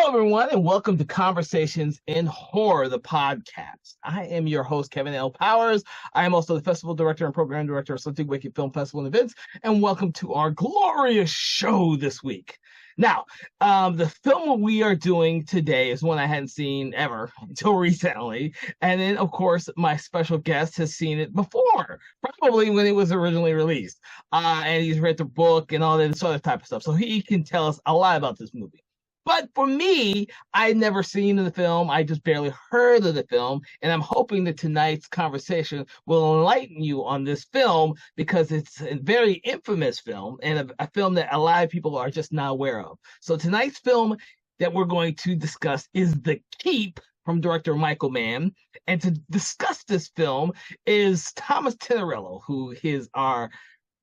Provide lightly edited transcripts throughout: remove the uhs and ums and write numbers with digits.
Hello, everyone, and welcome to Conversations in Horror, the podcast. I am your host, Kevin L. Powers. I am also the festival director and program director of Something Wicked Film Festival and Events, and welcome to our glorious show this week. Now, the film we are doing today is one I hadn't seen ever until recently, and then, of course, my special guest has seen it before, probably when it was originally released, and he's read the book and all this other type of stuff, so he can tell us a lot about this movie. But for me, I'd never seen the film. I just barely heard of the film. And I'm hoping that tonight's conversation will enlighten you on this film because it's a very infamous film and a film that a lot of people are just not aware of. So tonight's film that we're going to discuss is The Keep from director Michael Mann. And to discuss this film is Thomas Tinnerello, who is our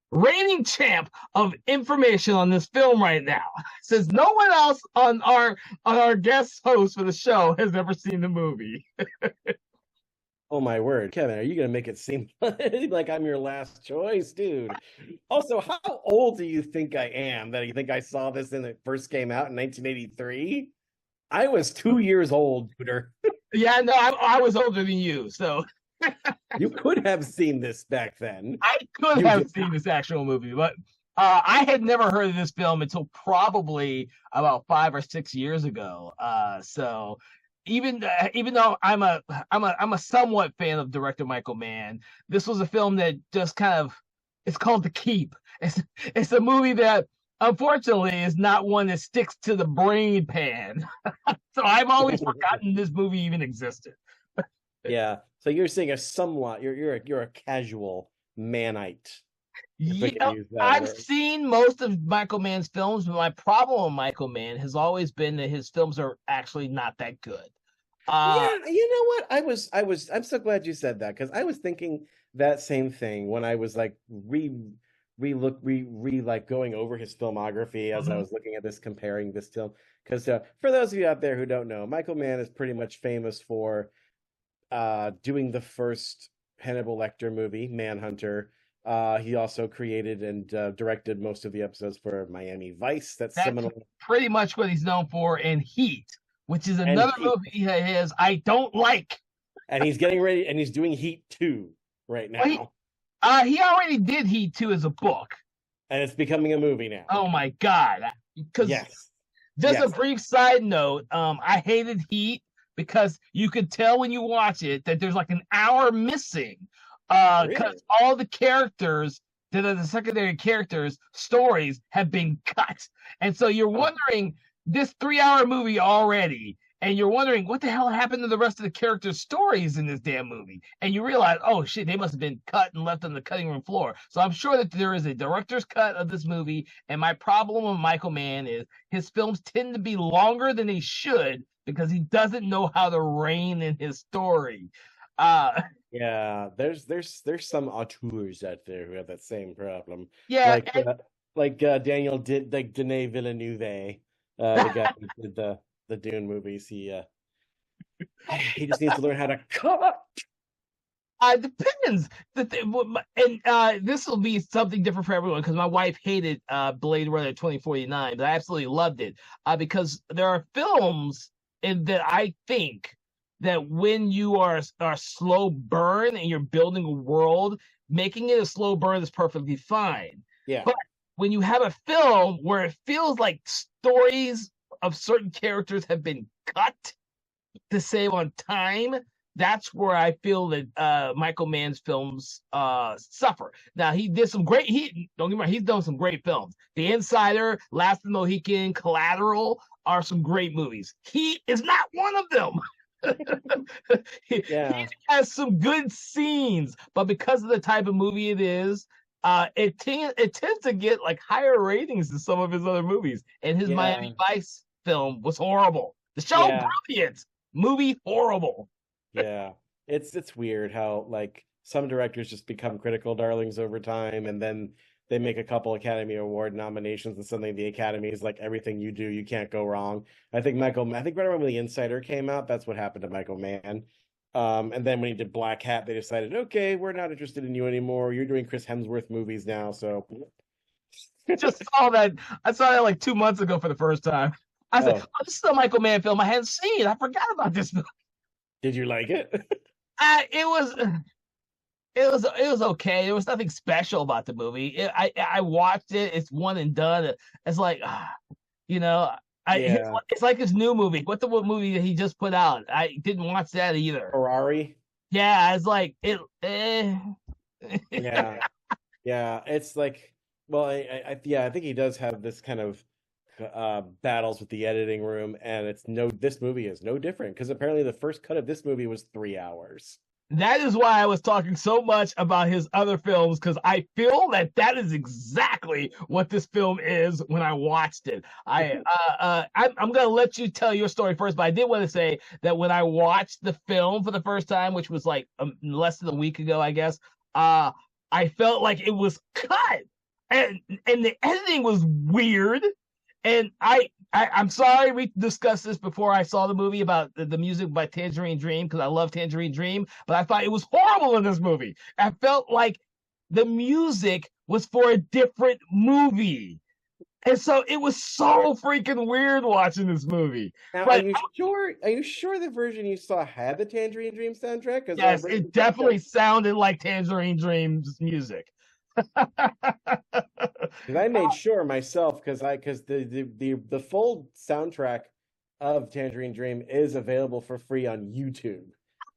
reigning champ of information on this film right now, since no one else on our guest host for the show has ever seen the movie. Oh my word, Kevin, are you going to make it seem like I'm your last choice, dude? Also, how old do you think I am that you think I saw this when it first came out in 1983? I was 2 years old, Peter. Yeah, no, I was older than you, so You could have seen this back then. I could have seen this actual movie, but I had never heard of this film until probably about 5 or 6 years ago. So even though I'm a somewhat fan of director Michael Mann, this was a film that just kind of, it's called The Keep. It's a movie that unfortunately is not one that sticks to the brain pan. So I've always forgotten this movie even existed. Yeah. So you're saying a somewhat you're a casual Mannite. Yeah, I've seen most of Michael Mann's films, but my problem with Michael Mann has always been that his films are actually not that good. Yeah, you know what? I'm so glad you said that because I was thinking that same thing when I was like like going over his filmography as I was looking at this, comparing this film. Because for those of you out there who don't know, Michael Mann is pretty much famous for doing the first Hannibal Lecter movie, Manhunter. He also created and directed most of the episodes for Miami Vice. That's seminal. Pretty much what he's known for in Heat, which is another movie he has I don't like. And he's getting ready, and he's doing Heat 2 right now. Well, he already did Heat 2 as a book. And it's becoming a movie now. Oh my God. Because just a brief side note, I hated Heat because you could tell when you watch it that there's like an hour missing. Because all the characters that are the secondary characters' stories have been cut. And so you're wondering, this 3-hour movie already, and you're wondering what the hell happened to the rest of the characters' stories in this damn movie. And you realize, oh shit, they must have been cut and left on the cutting room floor. So I'm sure that there is a director's cut of this movie. And my problem with Michael Mann is his films tend to be longer than they should because he doesn't know how to rein in his story. Yeah, there's some auteurs out there who have that same problem. Yeah, like Daniel did, like Denis Villeneuve, the guy who did the Dune movies. He just needs to learn how to cut. Depends. And this will be something different for everyone because my wife hated Blade Runner 2049, but I absolutely loved it because there are films that I think that when you are a slow burn and you're building a world, making it a slow burn is perfectly fine. Yeah. But when you have a film where it feels like stories of certain characters have been cut to save on time, that's where I feel that Michael Mann's films suffer. Now, he did some great, don't get me wrong, he's done some great films. The Insider, Last of the Mohican, Collateral are some great movies. He is not one of them. He has some good scenes, but because of the type of movie it is, it tends to get like higher ratings than some of his other movies. And his Miami Vice film was horrible. The show brilliant, movie horrible. Yeah, it's weird how like some directors just become critical darlings over time, and then they make a couple Academy Award nominations, and suddenly the Academy is like, everything you do, you can't go wrong. I think right around when The Insider came out, that's what happened to Michael Mann. And then when he did Black Hat, they decided, okay, we're not interested in you anymore. You're doing Chris Hemsworth movies now, so Just saw that. I saw that like 2 months ago for the first time. I said, Oh, "Oh, this is a Michael Mann film I hadn't seen. I forgot about this movie." did you like it? It was it was okay. There was nothing special about the movie. I watched it. It's one and done. It's like you know, Yeah. it's like his new movie. What the movie that he just put out? I didn't watch that either. Ferrari. Yeah, it's like it. Yeah. Yeah. It's like, well, yeah, I think he does have this kind of battles with the editing room, and this movie is no different because apparently the first cut of this movie was 3 hours. That is why I was talking so much about his other films, because I feel that that is exactly what this film is when I watched it. I'm gonna let you tell your story first, but I did want to say that when I watched the film for the first time, which was like less than a week ago, I guess, I felt like it was cut, and the editing was weird, and I'm sorry we discussed this before I saw the movie about the music by Tangerine Dream, because I love Tangerine Dream, but I thought it was horrible in this movie. I felt like the music was for a different movie. And so it was so freaking weird watching this movie. Now, are But you sure? Are you sure the version you saw had the Tangerine Dream soundtrack? Because yes, it definitely sounded like Tangerine Dream's music. because I made sure myself because the full soundtrack of Tangerine Dream is available for free on YouTube.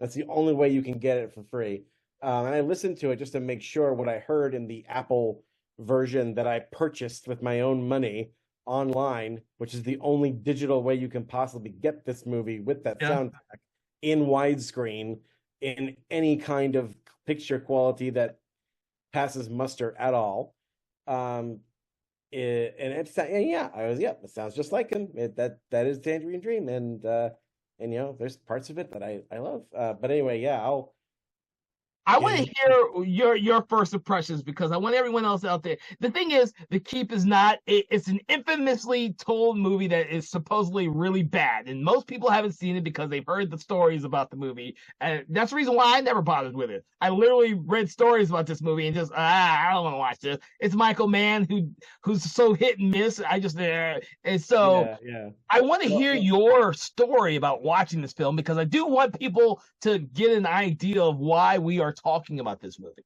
That's the only way you can get it for free. And I listened to it just to make sure what I heard in the Apple version that I purchased with my own money online, which is the only digital way you can possibly get this movie with that Yeah. soundtrack in widescreen in any kind of picture quality that passes muster at all. Um, yeah, it sounds just like him. That is Tangerine Dream, and there's parts of it that I love. But anyway, yeah, I want to hear your first impressions, because I want everyone else out there. The thing is, The Keep is not. It's an infamously told movie that is supposedly really bad, and most people haven't seen it because they've heard the stories about the movie, and that's the reason why I never bothered with it. I literally read stories about this movie and just I don't want to watch this. It's Michael Mann who's so hit and miss. I just and so. yeah. I want to hear your story about watching this film, because I do want people to get an idea of why we are talking about this movie.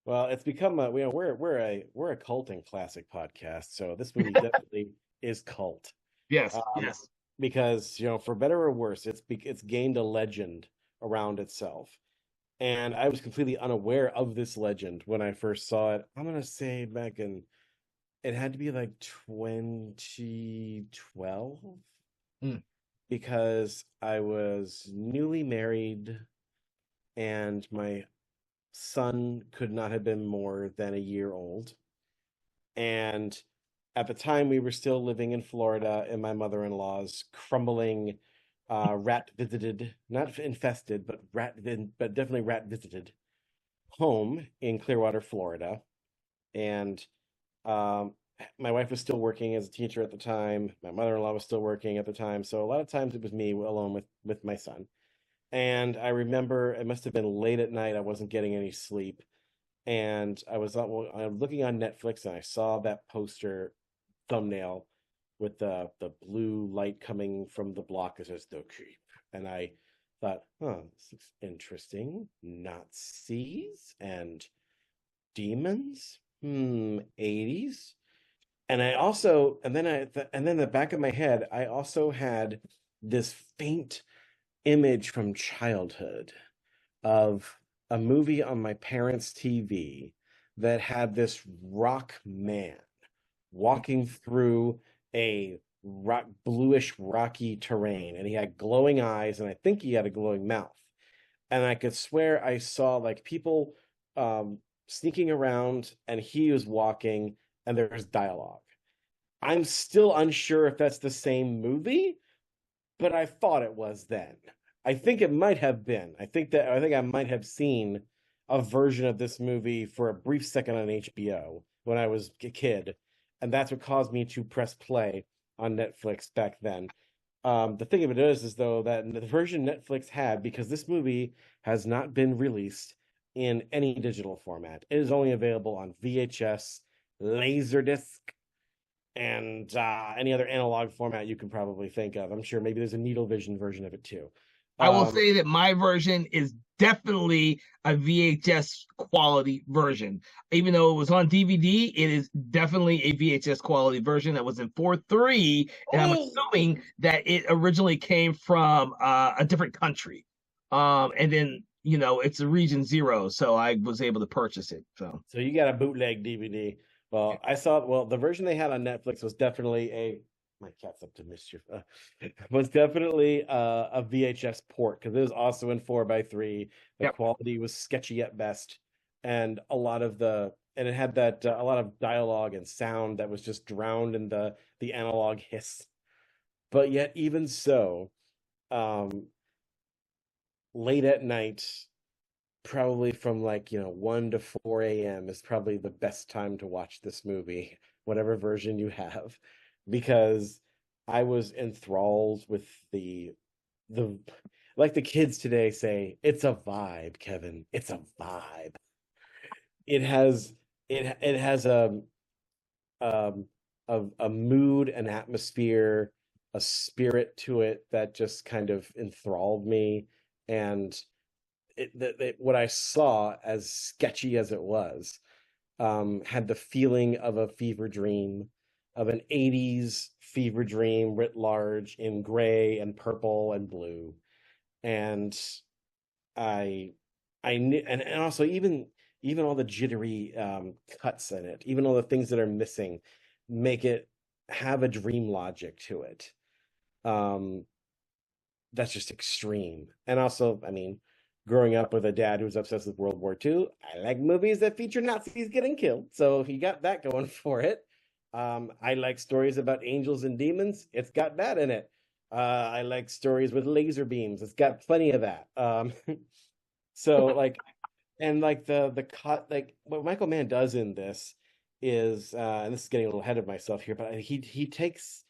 Well, it's become we're a cult and classic podcast, so this movie definitely is cult. Yes, Um, yes. because for better or worse, it's gained a legend around itself. And I was completely unaware of this legend when I first saw it. I'm gonna say back in it had to be like 2012 Mm. because I was newly married and my son could not have been more than a year old. And at the time, we were still living in Florida in my mother-in-law's crumbling, rat-visited, not infested, but but definitely rat-visited home in Clearwater, Florida. And um, my wife was still working as a teacher at the time. My mother-in-law was still working at the time. So a lot of times it was me alone with my son. And I remember it must have been late at night. I wasn't getting any sleep. And I was looking on Netflix and I saw that poster thumbnail with the blue light coming from the block that says "The Keep." And I thought, this looks interesting. Nazis and demons? 80s. And then the back of my head, I also had this faint image from childhood of a movie on my parents' TV that had this rock man walking through a bluish rocky terrain, and he had glowing eyes, and I think he had a glowing mouth. And I could swear I saw like people sneaking around, and he was walking, and there's dialogue. I'm still unsure if that's the same movie, but I thought it was then. I think it might have been. I think I might have seen a version of this movie for a brief second on HBO when I was a kid, and that's what caused me to press play on Netflix back then. The thing of it is though that the version Netflix had, because this movie has not been released in any digital format. It is only available on VHS, Laserdisc, and any other analog format you can probably think of. I'm sure maybe there's a needle vision version of it too. I will say that my version is definitely a VHS quality version. Even though it was on DVD, it is definitely a VHS quality version that was in 4:3, and I'm assuming that it originally came from a different country. And then it's a region 0, so I was able to purchase it. So you got a bootleg DVD. Well, I saw the version they had on Netflix was definitely my cat's up to mischief. Was definitely a VHS port because it was also in 4:3. The yep. quality was sketchy at best, and it had that a lot of dialogue and sound that was just drowned in the analog hiss. But yet, even so, late at night, probably from 1 to 4 a.m. is probably the best time to watch this movie, whatever version you have, because I was enthralled with the like the kids today say, it's a vibe, Kevin. It's a vibe. It has um a mood, an atmosphere, a spirit to it that just kind of enthralled me. And what I saw, as sketchy as it was, had the feeling of a fever dream, of an 80s fever dream writ large in gray and purple and blue. And I knew, and also even all the jittery cuts in it, even all the things that are missing, make it have a dream logic to it. That's just extreme. And also, I mean, growing up with a dad who was obsessed with World War II, I like movies that feature Nazis getting killed. So he got that going for it. I like stories about angels and demons. It's got that in it. I like stories with laser beams. It's got plenty of that. So the cut, like what Michael Mann does in this is, and this is getting a little ahead of myself here, but he takes,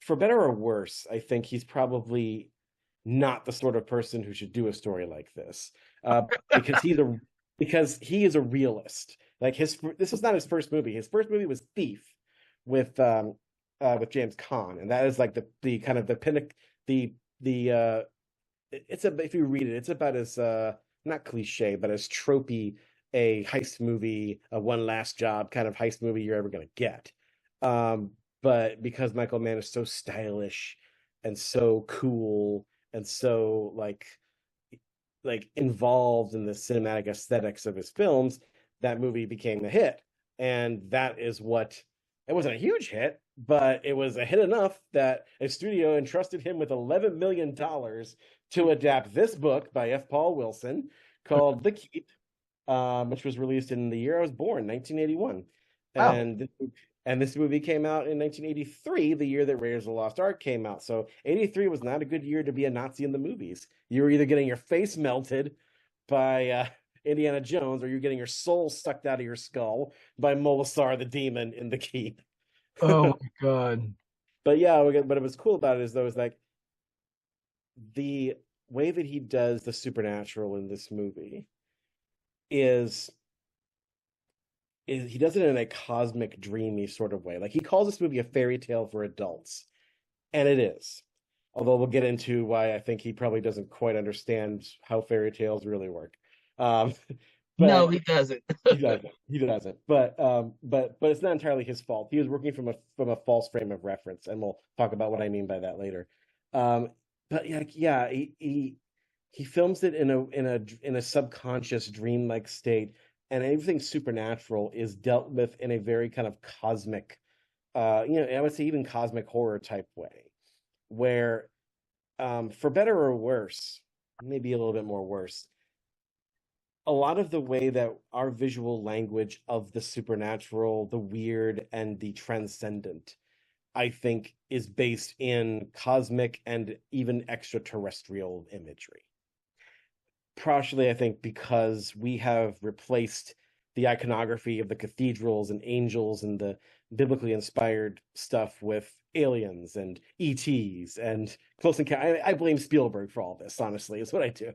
for better or worse, I think he's probably not the sort of person who should do a story like this, because he is a realist. Like this was not his first movie. His first movie was Thief with James Caan, and that is like the kind of the pinnacle. If you read it, it's about as not cliche, but as tropey a heist movie, a one last job kind of heist movie you're ever gonna get. But because Michael Mann is so stylish and so cool and so like involved in the cinematic aesthetics of his films, that movie became a hit. And that is what, it wasn't a huge hit, but it was a hit enough that a studio entrusted him with $11 million to adapt this book by F. Paul Wilson called The Keep, which was released in the year I was born, 1981. Wow. And this movie came out in 1983, the year that Raiders of the Lost Ark came out. So 83 was not a good year to be a Nazi in the movies. You were either getting your face melted by Indiana Jones, or you're getting your soul sucked out of your skull by Molasar the Demon in The Keep. Oh my God. But yeah, what was cool about it is, though, is like the way that he does the supernatural in this movie is he does it in a cosmic, dreamy sort of way. Like, he calls this movie a fairy tale for adults, and it is. Although we'll get into why I think he probably doesn't quite understand how fairy tales really work. No, he doesn't. He doesn't. But it's not entirely his fault. He was working from a false frame of reference, and we'll talk about what I mean by that later. But yeah, he films it in a subconscious, dreamlike state, and everything supernatural is dealt with in a very kind of cosmic, I would say even cosmic horror type way, where, for better or worse, maybe a little bit more worse, a lot of the way that our visual language of the supernatural, the weird, and the transcendent, I think, is based in cosmic and even extraterrestrial imagery. Partially, I think, because we have replaced the iconography of the cathedrals and angels and the biblically inspired stuff with aliens and ETs and Close Encounter. I blame Spielberg for all this, honestly, is what I do.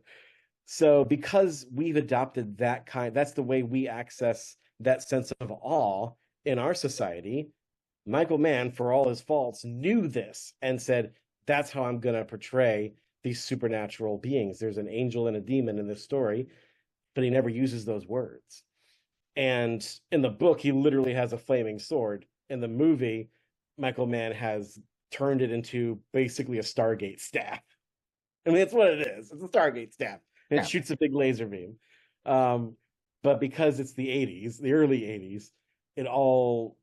So because we've adopted that's the way we access that sense of awe in our society, Michael Mann, for all his faults, knew this and said, that's how I'm going to portray these supernatural beings. There's an angel and a demon in this story, but he never uses those words. And in the book, he literally has a flaming sword. In the movie, Michael Mann has turned it into basically a Stargate staff. I mean, that's what it is. It's a Stargate staff. And it shoots a big laser beam. But because it's the 80s, the early 80s, it all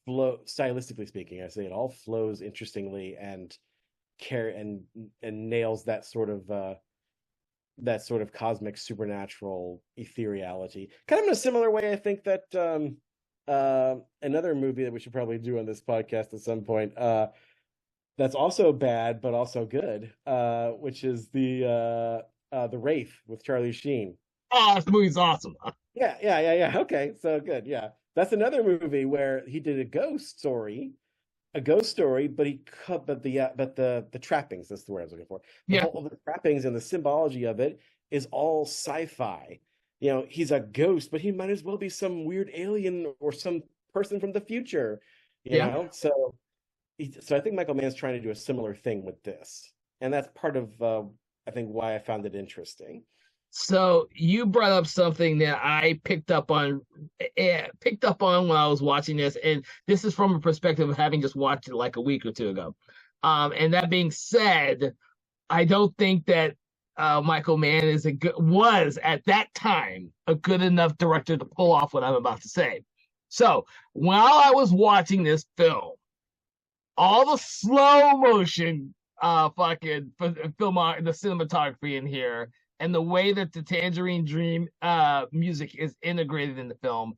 stylistically speaking, I say it all flows interestingly and nails that sort of cosmic supernatural ethereality. Kind of in a similar way, I think that another movie that we should probably do on this podcast at some point, that's also bad but also good, which is the Wraith with Charlie Sheen. Oh, this movie's awesome. Yeah. Okay, so good. Yeah, that's another movie where he did a ghost story, but the trappings, that's the word I was looking for. The trappings and the symbology of it is all sci-fi. You know, he's a ghost, but he might as well be some weird alien or some person from the future. You know, so I think Michael Mann's trying to do a similar thing with this, and that's part of I think why I found it interesting. So you brought up something that I picked up on when I was watching this, and this is from a perspective of having just watched it like a week or two ago. And that being said, I don't think that Michael Mann was at that time a good enough director to pull off what I'm about to say. So while I was watching this film, all the slow motion fucking film, the cinematography in here, and the way that the Tangerine Dream music is integrated in the film,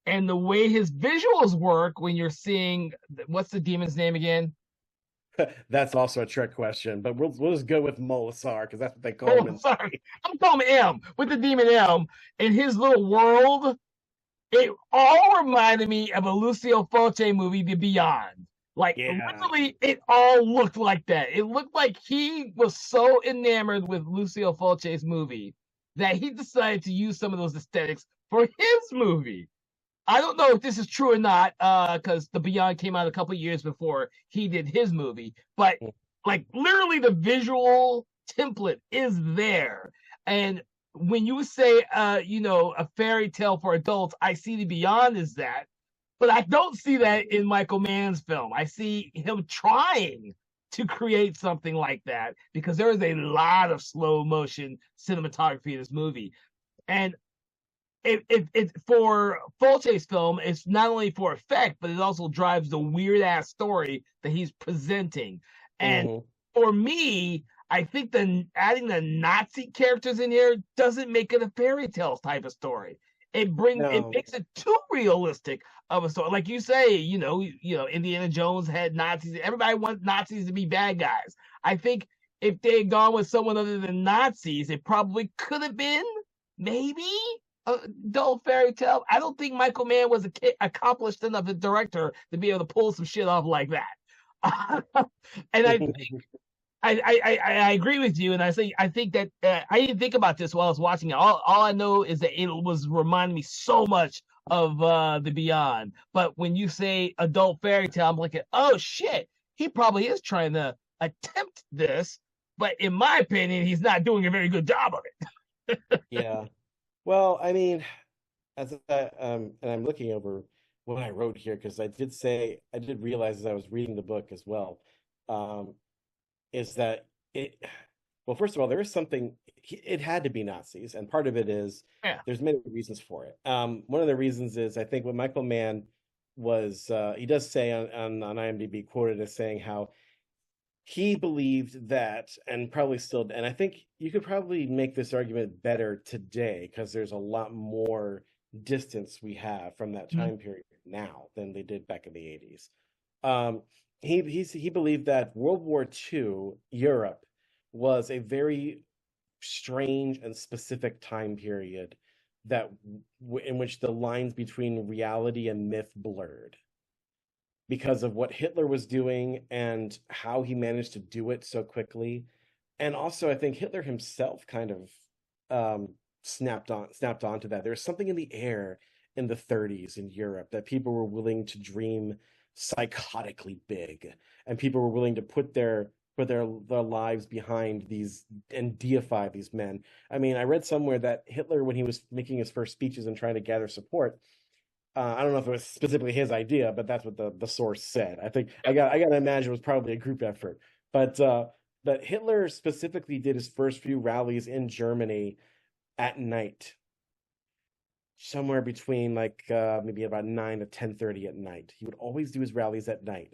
and the way his visuals work when you're seeing, what's the demon's name again? That's also a trick question, but we'll just go with Molasar because that's what they call him. Sorry, I'm calling him M, with the demon M in his little world. It all reminded me of a Lucio Fulci movie, The Beyond. Like, literally, it all looked like that. It looked like he was so enamored with Lucio Fulci's movie that he decided to use some of those aesthetics for his movie. I don't know if this is true or not, because The Beyond came out a couple years before he did his movie. But, like, literally the visual template is there. And when you say, a fairy tale for adults, I see The Beyond as that. But I don't see that in Michael Mann's film. I see him trying to create something like that because there is a lot of slow motion cinematography in this movie. And it for Fulci's film, it's not only for effect, but it also drives the weird ass story that he's presenting. And for me, I think adding the Nazi characters in here doesn't make it a fairy tale type of story. It makes it too realistic of a story. Like you say, Indiana Jones had Nazis. Everybody wants Nazis to be bad guys. I think if they had gone with someone other than Nazis, it probably could have been maybe a dull fairy tale. I don't think Michael Mann was accomplished enough a director to be able to pull some shit off like that. And I think I agree with you, and I think that I didn't think about this while I was watching it. All I know is that it was reminding me so much of The Beyond. But when you say adult fairy tale, I'm like, oh shit, he probably is trying to attempt this, but in my opinion, he's not doing a very good job of it. Yeah, well, I mean, and I'm looking over what I wrote here because I did realize as I was reading the book as well. Is that well, first of all, there is something, it had to be Nazis, and part of it is there's many reasons for it. One of the reasons is I think what Michael Mann was, he does say on IMDb, quoted as saying how he believed that, and probably still, and I think you could probably make this argument better today because there's a lot more distance we have from that time period now than they did back in the 80s. He believed that World War II Europe was a very strange and specific time period that in which the lines between reality and myth blurred because of what Hitler was doing and how he managed to do it so quickly. And also, I think Hitler himself kind of snapped onto that. There's something in the air in the 30s in Europe, that people were willing to dream psychotically big, and people were willing to put their lives behind these and deify these men. I mean, I read somewhere that Hitler, when he was making his first speeches and trying to gather support, I don't know if it was specifically his idea, but that's what the source said. I think I gotta imagine it was probably a group effort. But Hitler specifically did his first few rallies in Germany at night, somewhere between like maybe about 9 to 10:30 at night. He would always do his rallies at night.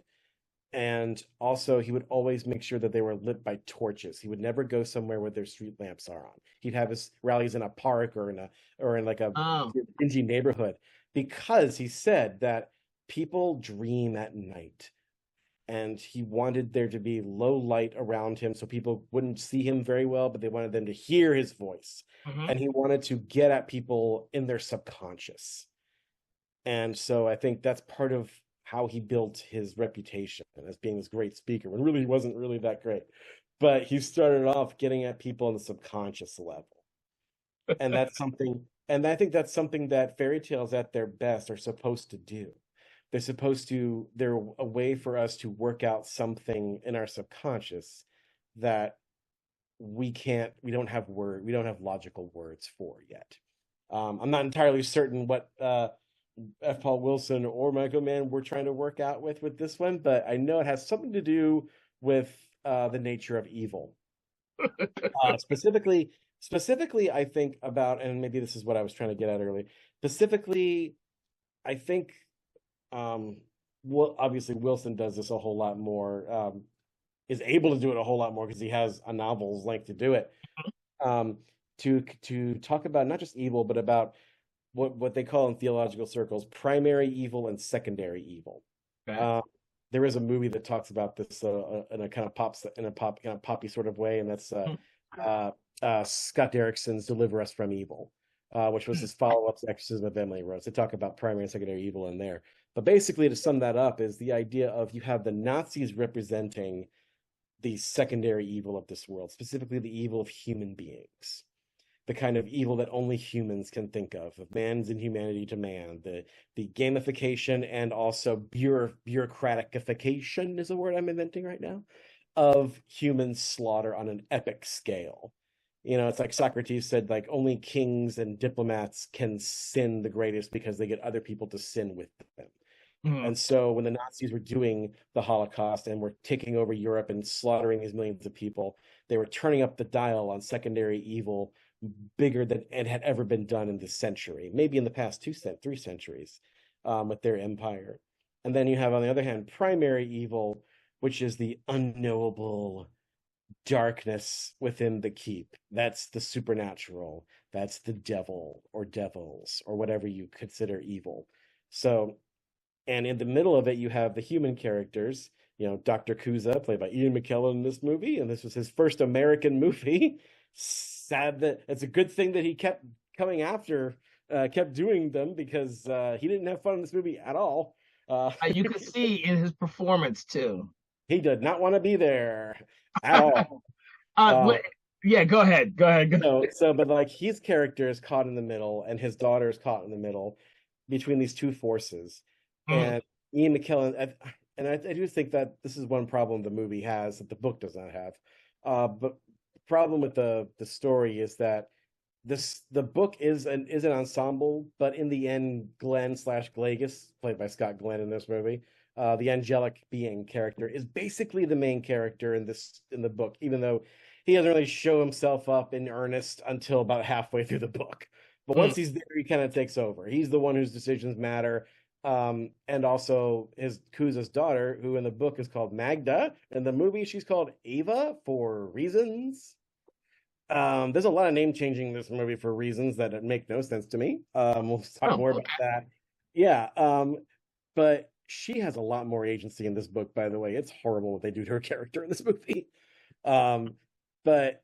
And also, he would always make sure that they were lit by torches. He would never go somewhere where their street lamps are on. He'd have his rallies in a park or in like a Oh. dingy neighborhood, because he said that people dream at night, and he wanted there to be low light around him so people wouldn't see him very well, but they wanted them to hear his voice. Mhm. And he wanted to get at people in their subconscious. And so I think that's part of how he built his reputation as being this great speaker, when really he wasn't really that great. But he started off getting at people on the subconscious level. And that's something, and I think that's something that fairy tales at their best are supposed to do. They're a way for us to work out something in our subconscious that we don't have logical words for yet. I'm not entirely certain what F. Paul Wilson or Michael Mann were trying to work out with this one, but I know it has something to do with the nature of evil. Specifically, I think about, and maybe this is what I was trying to get at earlier. Specifically, I think, well, obviously Wilson does this a whole lot more, is able to do it a whole lot more because he has a novel's length to do it. Um, to talk about not just evil, but about what they call in theological circles primary evil and secondary evil. Okay. Uh, there is a movie that talks about this in a kind of kind of poppy sort of way, and that's uh, Scott Derrickson's "Deliver Us from Evil," which was his follow-up to Exorcism of Emily Rose. They talk about primary and secondary evil in there, but basically, to sum that up, is the idea of you have the Nazis representing the secondary evil of this world, specifically the evil of human beings, the kind of evil that only humans can think of man's inhumanity to man, the gamification and also bureaucraticification is a word I'm inventing right now, of human slaughter on an epic scale. You know, it's like Socrates said, like only kings and diplomats can sin the greatest because they get other people to sin with them. Mhm. And so when the Nazis were doing the Holocaust and were taking over Europe and slaughtering these millions of people, they were turning up the dial on secondary evil bigger than it had ever been done in this century, maybe in the past 3 centuries, with their empire. And then you have, on the other hand, primary evil, which is the unknowable darkness within the keep. That's the supernatural. That's the devil or devils or whatever you consider evil. So, and in the middle of it, you have the human characters. You know, Dr. Kuza, played by Ian McKellen in this movie, and this was his first American movie. Sad that it's a good thing that he kept coming after, kept doing them, because he didn't have fun in this movie at all. You can see in his performance too. He did not want to be there at all. Uh, Wait, yeah, go ahead. Go ahead. but like his character is caught in the middle, and his daughter is caught in the middle between these two forces. Mm. And Ian McKellen, and I do think that this is one problem the movie has that the book does not have. But the problem with the story is that the book is an ensemble, but in the end, Glenn/Glagus, played by Scott Glenn in this movie, the angelic being character, is basically the main character in the book, even though he doesn't really show himself up in earnest until about halfway through the book. But Mm. once he's there, he kind of takes over. He's the one whose decisions matter. And also his Kuza's daughter, who in the book is called Magda, in the movie she's called Ava for reasons. There's a lot of name changing in this movie for reasons that make no sense to me. We'll talk more about that. Yeah. But she has a lot more agency in this book, by the way. It's horrible what they do to her character in this movie. But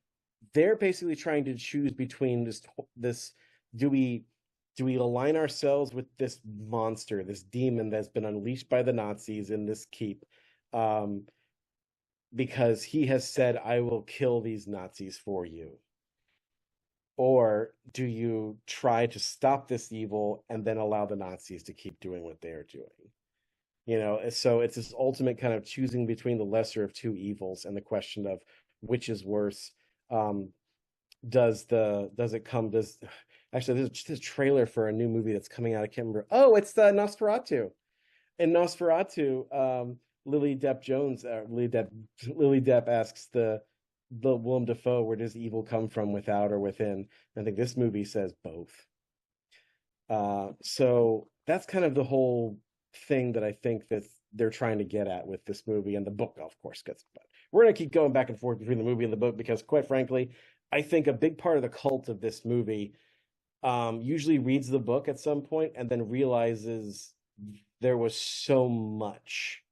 they're basically trying to choose between this do we align ourselves with this monster, this demon that's been unleashed by the Nazis in this keep, because he has said, I will kill these Nazis for you. or do you try to stop this evil and then allow the Nazis to keep doing what they are doing? So it's this ultimate kind of choosing between the lesser of two evils and the question of which is worse. Um, does it come does Actually, there's just a trailer for a new movie that's coming out. I can't remember. Oh, it's the Nosferatu. In Nosferatu, Lily Depp asks the Willem Dafoe, where does evil come from, without or within? I think this movie says both. So that's kind of the whole thing that I think that they're trying to get at with this movie, and the book, of course, gets. But we're gonna keep going back and forth between the movie and the book because, quite frankly, I think a big part of the cult of this movie usually reads the book at some point and then realizes there was so much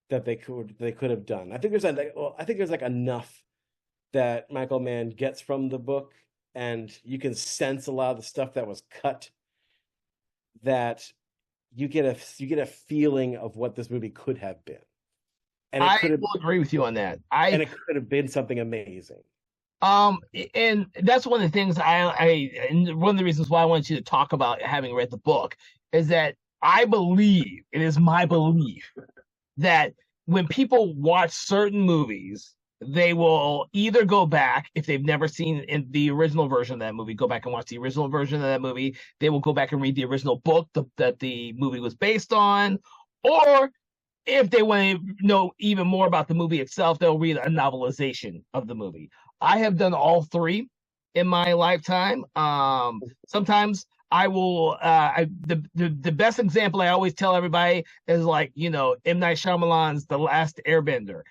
that they could have done. I think there's like enough that Michael Mann gets from the book, and you can sense a lot of the stuff that was cut, that you get a feeling of what this movie could have been. And I will agree with you on that. And it could have been something amazing. And that's one of the things and one of the reasons why I want you to talk about having read the book is that I believe, it is my belief, that when people watch certain movies, they will either go back, if they've never seen in the original version of that movie, go back and watch the original version of that movie. They will go back and read the original book that the movie was based on, or if they want to know even more about the movie itself, they'll read a novelization of the movie. I have done all three in my lifetime. Sometimes I will. The best example I always tell everybody is like, M. Night Shyamalan's The Last Airbender.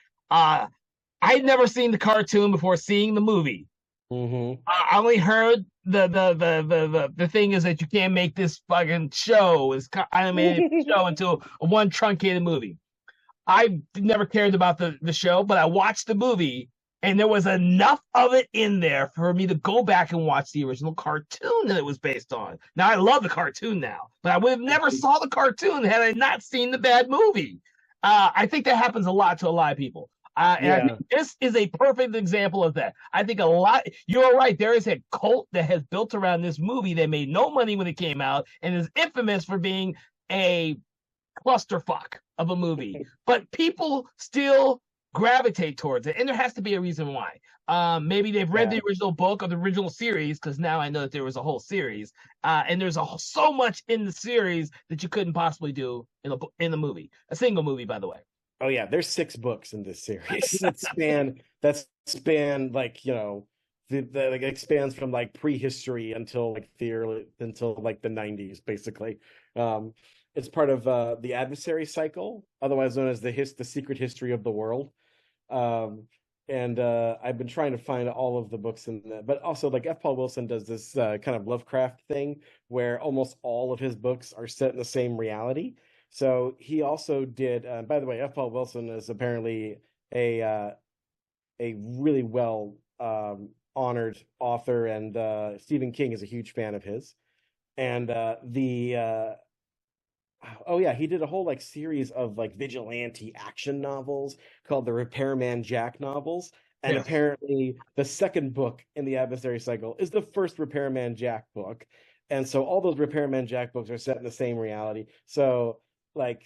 I'd never seen the cartoon before seeing the movie. Mm-hmm. I only heard the thing is that you can't make this fucking show, this animated show, into a one truncated movie. I never cared about the show, but I watched the movie, and there was enough of it in there for me to go back and watch the original cartoon that it was based on. Now, I love the cartoon now, but I would have never saw the cartoon had I not seen the bad movie. I think that happens a lot to a lot of people. And I think this is a perfect example of that. I think you're right, there is a cult that has built around this movie that made no money when it came out and is infamous for being a clusterfuck of a movie, but people still gravitate towards it, and there has to be a reason why. Maybe they've read the original book or the original series, because now I know that there was a whole series, and there's so much in the series that you couldn't possibly do in the movie. A single movie, by the way. Oh yeah, there's 6 books in this series that span like like expands from like prehistory until like the 90s basically. It's part of the Adversary Cycle, otherwise known as the Secret History of the World. And I've been trying to find all of the books in that, but also like F. Paul Wilson does this kind of Lovecraft thing where almost all of his books are set in the same reality. So he also did. By the way, F. Paul Wilson is apparently a really well honored author, and Stephen King is a huge fan of his. And oh yeah, he did a whole like series of like vigilante action novels called the Repairman Jack novels. And apparently the second book in the Adversary Cycle is the first Repairman Jack book. And so all those Repairman Jack books are set in the same reality. So like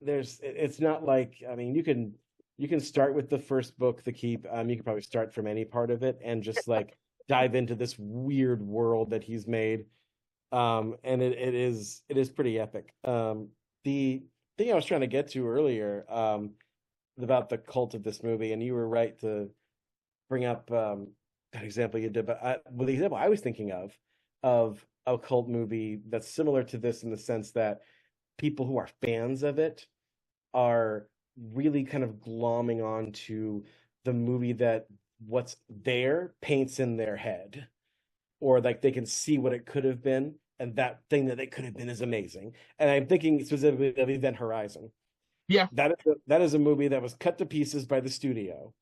it's not like, I mean, you can start with the first book, The Keep. You can probably start from any part of it and just like dive into this weird world that he's made. And it is pretty epic. The thing I was trying to get to earlier about the cult of this movie, and you were right to bring up that example you did, but the example I was thinking of a cult movie that's similar to this in the sense that people who are fans of it are really kind of glomming on to the movie that what's there paints in their head, or like they can see what it could have been, and that thing that it could have been is amazing. And I'm thinking specifically of Event Horizon. Yeah, that is a movie that was cut to pieces by the studio,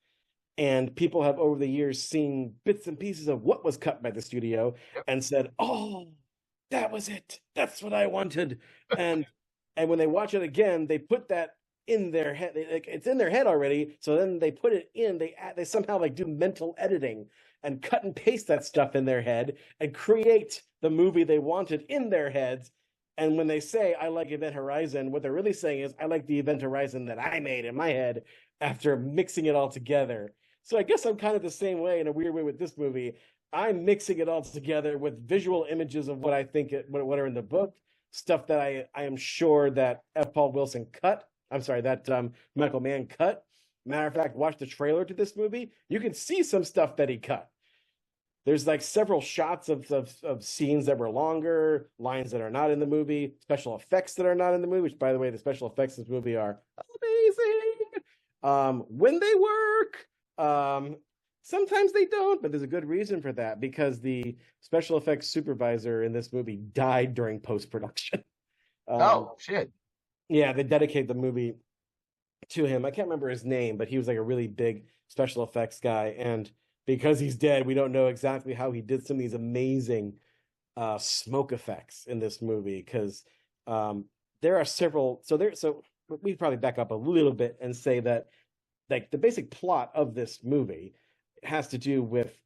and people have over the years seen bits and pieces of what was cut by the studio and said, "Oh, that was it. That's what I wanted." And when they watch it again, they put that in their head. It's in their head already. So then they put it in. They somehow like do mental editing and cut and paste that stuff in their head and create the movie they wanted in their heads. And when they say, I like Event Horizon, what they're really saying is, I like the Event Horizon that I made in my head after mixing it all together. So I guess I'm kind of the same way in a weird way with this movie. I'm mixing it all together with visual images of what I think what are in the book, stuff that I am sure that F. Paul Wilson cut. I'm sorry, that Michael Mann cut. Matter of fact, watch the trailer to this movie. You can see some stuff that he cut. There's like several shots of scenes that were longer, lines that are not in the movie, special effects that are not in the movie, which, by the way, the special effects in this movie are amazing. When they work, sometimes they don't, but there's a good reason for that, because the special effects supervisor in this movie died during post-production. Oh, shit. Yeah, they dedicated the movie to him. I can't remember his name, but he was like a really big special effects guy, and because he's dead, we don't know exactly how he did some of these amazing smoke effects in this movie, because there are several. So we probably back up a little bit and say that like the basic plot of this movie has to do with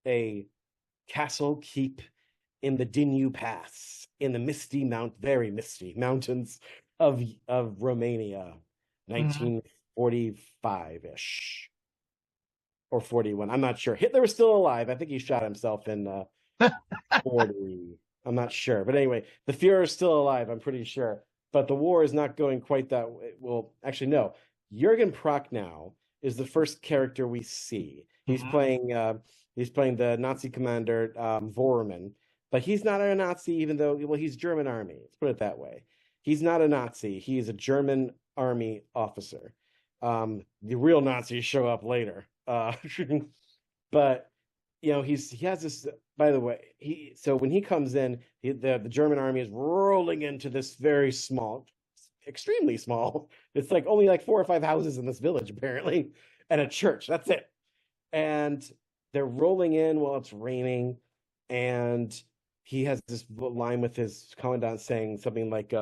a castle keep in the Dinu Pass in the very misty mountains of Romania, 1945-ish. Or 41. I'm not sure. Hitler was still alive. I think he shot himself in 40. I'm not sure. But anyway, the Fuhrer is still alive, I'm pretty sure. But the war is not going quite that way. Well, actually, no. Jürgen Prochnow is the first character we see. He's playing the Nazi commander Vorman, but he's not a Nazi, even though, well, he's German army. Let's put it that way. He's not a Nazi. He's a German army officer. The real Nazis show up later. But he has this, by the way, so when he comes in, the German army is rolling into this very small, extremely small, it's like only like 4 or 5 houses in this village apparently, and a church, that's it. And they're rolling in while it's raining, and he has this line with his commandant saying something like,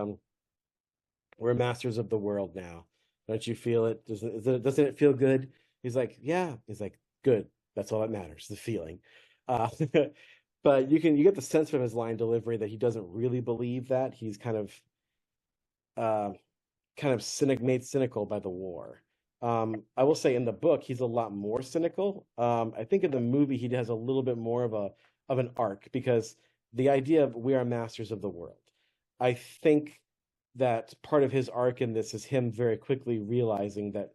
we're masters of the world now, don't you feel it? Doesn't it feel good? He's like, yeah. He's like, good. That's all that matters, the feeling. But you get the sense from his line delivery that he doesn't really believe that. He's kind of made cynical by the war. I will say in the book, he's a lot more cynical. I think in the movie, he has a little bit more of an arc, because the idea of we are masters of the world. I think that part of his arc in this is him very quickly realizing that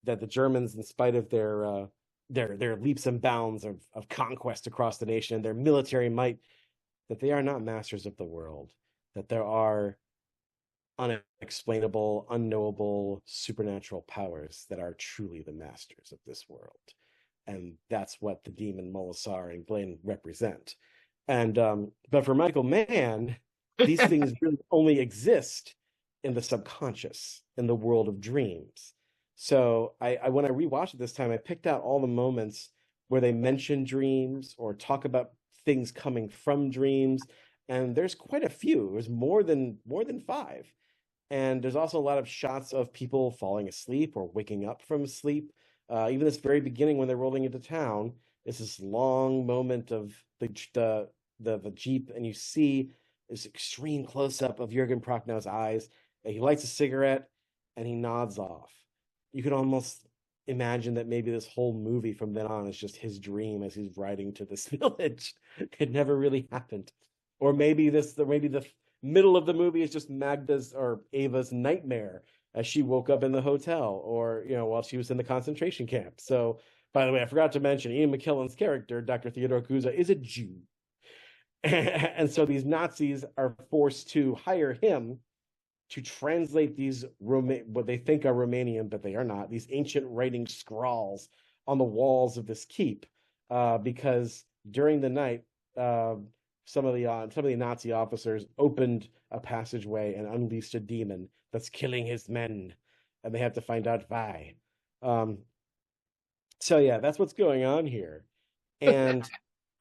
the Germans, in spite of their leaps and bounds of conquest across the nation and their military might, that they are not masters of the world, that there are unexplainable, unknowable, supernatural powers that are truly the masters of this world. And that's what the demon Molasar and Blaine represent. And but for Michael Mann, these things really only exist in the subconscious, in the world of dreams. So I when I rewatched it this time, I picked out all the moments where they mention dreams or talk about things coming from dreams, and there's quite a few. There's more than 5, and there's also a lot of shots of people falling asleep or waking up from sleep. Even this very beginning when they're rolling into town, it's this long moment of the Jeep, and you see this extreme close up of Jürgen Prochnow's eyes. He lights a cigarette and he nods off. You could almost imagine that maybe this whole movie from then on is just his dream as he's riding to this village. It never really happened. Or maybe the middle of the movie is just Magda's or Ava's nightmare as she woke up in the hotel, or while she was in the concentration camp. So, by the way, I forgot to mention Ian McKellen's character, Dr. Theodore Kuza, is a Jew. And so these Nazis are forced to hire him to translate these what they think are Romanian, but they are not, these ancient writing scrawls on the walls of this keep, because during the night, some of the Nazi officers opened a passageway and unleashed a demon that's killing his men, and they have to find out why. So yeah, that's what's going on here. And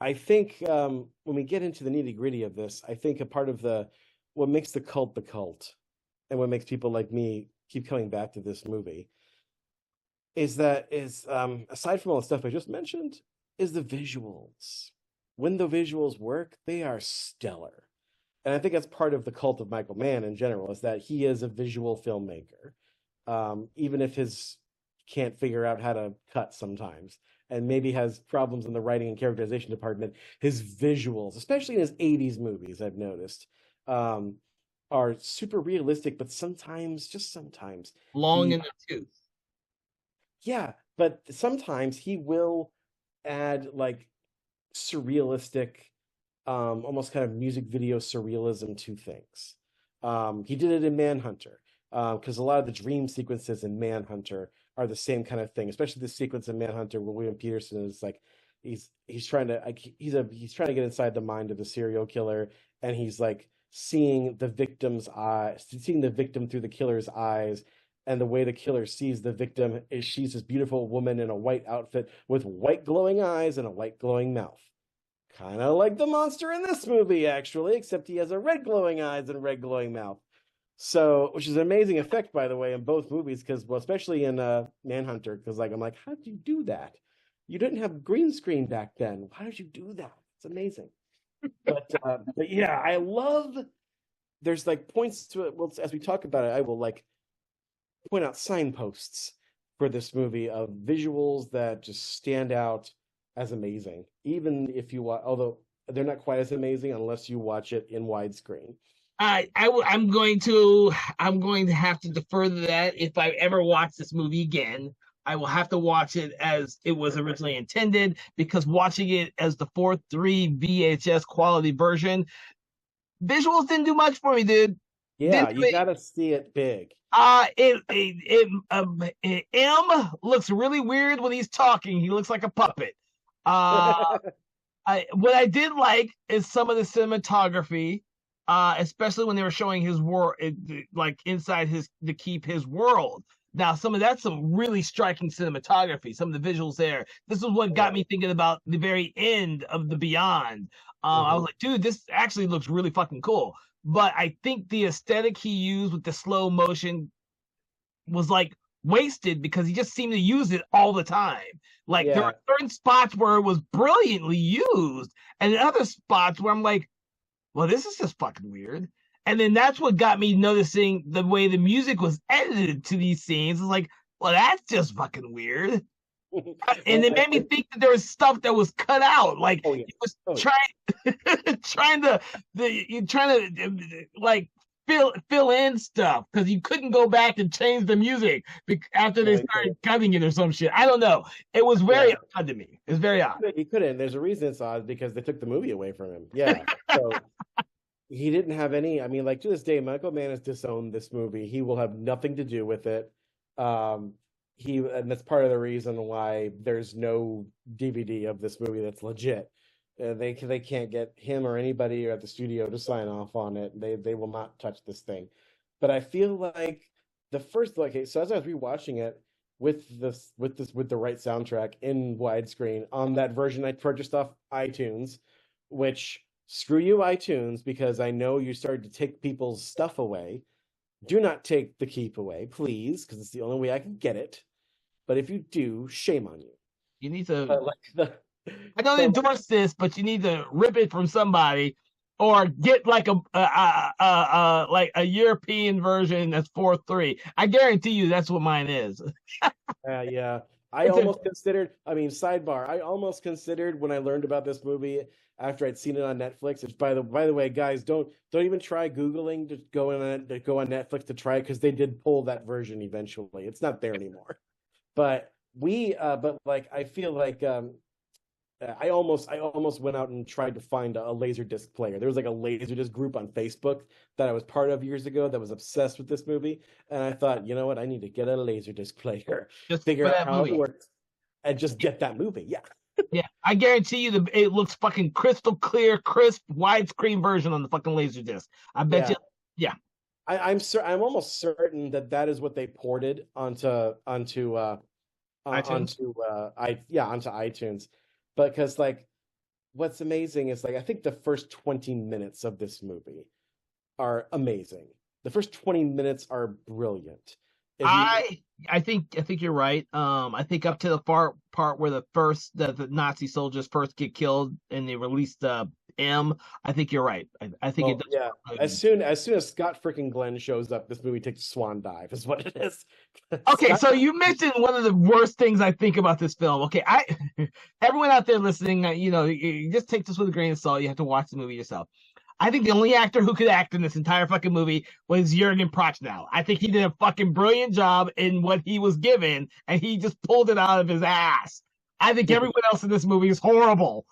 I think when we get into the nitty-gritty of this, I think a part of what makes the cult, and what makes people like me keep coming back to this movie, is aside from all the stuff I just mentioned, is the visuals. When the visuals work, they are stellar. And I think that's part of the cult of Michael Mann in general, is that he is a visual filmmaker. Even if his can't figure out how to cut sometimes, and maybe has problems in the writing and characterization department, his visuals, especially in his 80s movies, I've noticed, um, are super realistic, but sometimes, just sometimes, Long he in the tooth. yeah, but sometimes he will add like surrealistic, almost kind of music video surrealism to things. He did it in Manhunter, because a lot of the dream sequences in Manhunter are the same kind of thing, especially the sequence in Manhunter where William Peterson is like he's trying to he's trying to get inside the mind of the serial killer, and he's like seeing the victim's eyes, seeing the victim through the killer's eyes, and the way the killer sees the victim is she's this beautiful woman in a white outfit with white glowing eyes and a white glowing mouth. Kind of like the monster in this movie, actually, except he has a red glowing eyes and red glowing mouth. So, which is an amazing effect, by the way, in both movies, because, well, especially in Manhunter, because, like, I'm like, how did you do that? You didn't have green screen back then. Why did you do that? It's amazing. But yeah, I love. There's like points to it. Well, as we talk about it, I will like point out signposts for this movie of visuals that just stand out as amazing, even if you watch, although they're not quite as amazing unless you watch it in widescreen. I'm going to have to defer to that. If I ever watch this movie again, I will have to watch it as it was originally intended, because watching it as the 4:3 VHS quality version, visuals didn't do much for me, dude. Yeah, Didn't you really, gotta see it big. M looks really weird when he's talking. He looks like a puppet. Uh, what I did like is some of the cinematography, especially when they were showing his world, like inside his to keep his world. Now, that's some really striking cinematography. Some of the visuals there. This is what got me thinking about the very end of the Beyond. I was like, dude, this actually looks really fucking cool. But I think the aesthetic he used with the slow motion was like wasted, because he just seemed to use it all the time. Like there Yeah. are certain spots where it was brilliantly used, and other spots where I'm like, well, this is just fucking weird. And then that's what got me noticing the way the music was edited to these scenes. It's like, well, that's just fucking weird. And it made me think that there was stuff that was cut out. Like he was trying to like fill in stuff, because you couldn't go back and change the music after they started cutting it or some shit. I don't know. It was very odd to me. It's very odd. He couldn't. There's a reason it's odd, because they took the movie away from him. Yeah. So he didn't have any. I mean, like to this day, Michael Mann has disowned this movie. He will have nothing to do with it. And that's part of the reason why there's no DVD of this movie that's legit. They can't get him or anybody at the studio to sign off on it. They will not touch this thing. But I feel like the first, okay, so as I was rewatching it with the right soundtrack in widescreen on that version I purchased off iTunes, which screw you iTunes, because I know you started to take people's stuff away. Do not take the keep away, please, because it's the only way I can get it. But if you do, shame on you. You need to. I don't endorse this, but you need to rip it from somebody, or get like a European version that's 4:3. I guarantee you that's what mine is. Yeah. I almost considered, I mean, sidebar, I almost considered when I learned about this movie after I'd seen it on Netflix, which by the way, guys, don't even try Googling to go on Netflix to try it, because they did pull that version eventually. It's not there anymore. But I feel like I almost went out and tried to find a Laserdisc player. There was like a Laserdisc group on Facebook that I was part of years ago that was obsessed with this movie, and I thought, you know what, I need to get a Laserdisc player, just figure out how it works, and just get that movie. Yeah. Yeah, I guarantee you it looks fucking crystal clear, crisp, widescreen version on the fucking Laserdisc. I bet you. Yeah. I'm almost certain that is what they ported onto iTunes. But because like what's amazing is like I think the first 20 minutes of this movie are amazing. The first 20 minutes are brilliant. I think you're right. I think up to the part where the Nazi soldiers first get killed and they release the M. I think you're right. I think it Well, does. yeah. As soon as Scott freaking Glenn shows up, this movie takes a swan dive, is what it is. Okay, Scott, so you mentioned one of the worst things I think about this film. Okay, everyone out there listening, you just take this with a grain of salt. You have to watch the movie yourself. I think the only actor who could act in this entire fucking movie was Jurgen Prochnow. I think he did a fucking brilliant job in what he was given, and he just pulled it out of his ass. I think everyone else in this movie is horrible.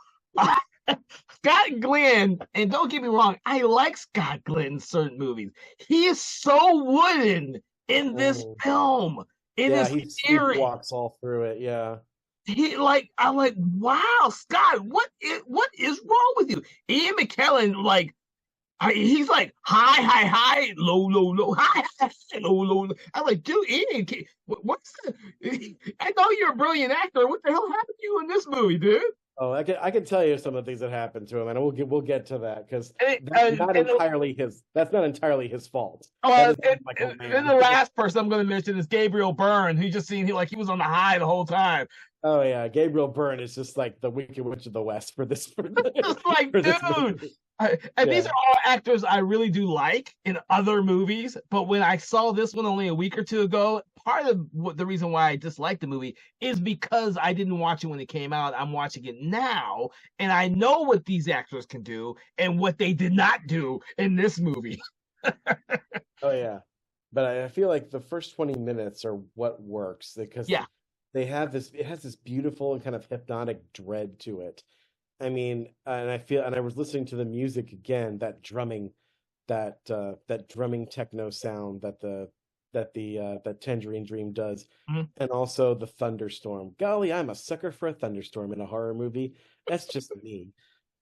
Scott Glenn, and don't get me wrong, I like Scott Glenn in certain movies. He is so wooden in this film, in yeah, this he series. sleepwalks all through it. Yeah. I'm like, wow, Scott, what is wrong with you? Ian McKellen, he's like high, low, high, low, low. I'm like, dude, Ian, what's the? I know you're a brilliant actor. What the hell happened to you in this movie, dude? Oh, I can tell you some of the things that happened to him, and we'll get to that because That's not entirely his. That's not entirely his fault. And the last person I'm going to mention is Gabriel Byrne, who just seemed he was on the high the whole time. Oh yeah, Gabriel Byrne is just like the Wicked Witch of the West for this. Just like, dude. These are all actors I really do like in other movies, but when I saw this one only a week or two ago, part of the reason why I disliked the movie is because I didn't watch it when it came out. I'm watching it now, and I know what these actors can do and what they did not do in this movie. Oh yeah, but I feel like the first 20 minutes are what works because they have this. It has this beautiful and kind of hypnotic dread to it. I mean, and I was listening to the music again, that drumming techno sound that Tangerine Dream does, and also the thunderstorm. Golly, I'm a sucker for a thunderstorm in a horror movie. That's just me.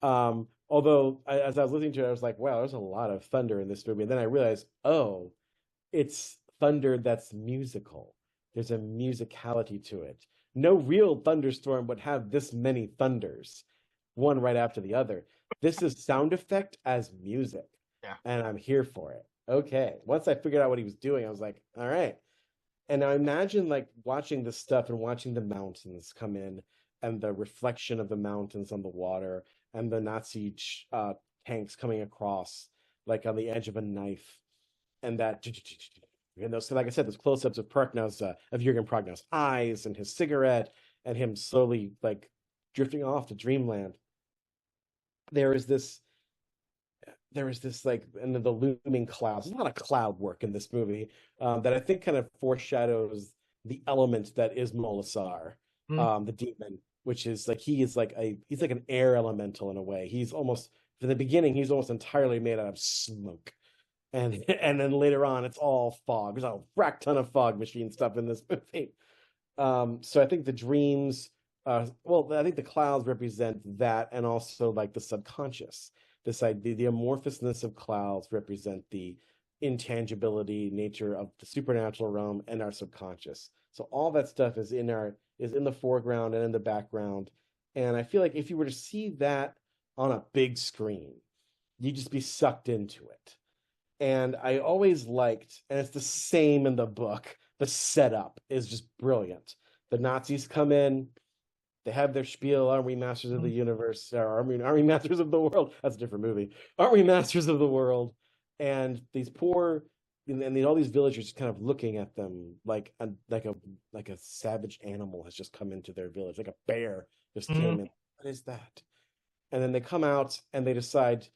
Although as I was listening to it, I was like, wow, there's a lot of thunder in this movie. And then I realized, oh, it's thunder that's musical. There's a musicality to it. No real thunderstorm would have this many thunders, one right after the other. This is sound effect as music. Yeah. And I'm here for it. Okay. Once I figured out what he was doing, I was like, all right. And now imagine like watching this stuff and watching the mountains come in and the reflection of the mountains on the water and the Nazi tanks coming across like on the edge of a knife, and that, and those, like I said, those close-ups of Jurgen Prognow's eyes and his cigarette and him slowly like drifting off to dreamland. There is this like, and the looming clouds. There's a lot of cloud work in this movie that I think kind of foreshadows the element that is Molasar, the demon, which is like he's like an air elemental in a way. He's almost, from the beginning, he's almost entirely made out of smoke, and then later on, it's all fog. There's a rack ton of fog machine stuff in this movie. So I think the dreams, I think the clouds represent that, and also like the subconscious. This idea, the amorphousness of clouds represent the intangibility nature of the supernatural realm and our subconscious. So all that stuff is in the foreground and in the background. And I feel like if you were to see that on a big screen, you'd just be sucked into it. And I always liked, and it's the same in the book, the setup is just brilliant. The Nazis come in, they have their spiel, aren't we masters of the universe? Or aren't we masters of the world? That's a different movie. Aren't we masters of the world? And these poor, and all these villagers just kind of looking at them like a savage animal has just come into their village, like a bear just came in. What is that? And then they come out and they decide,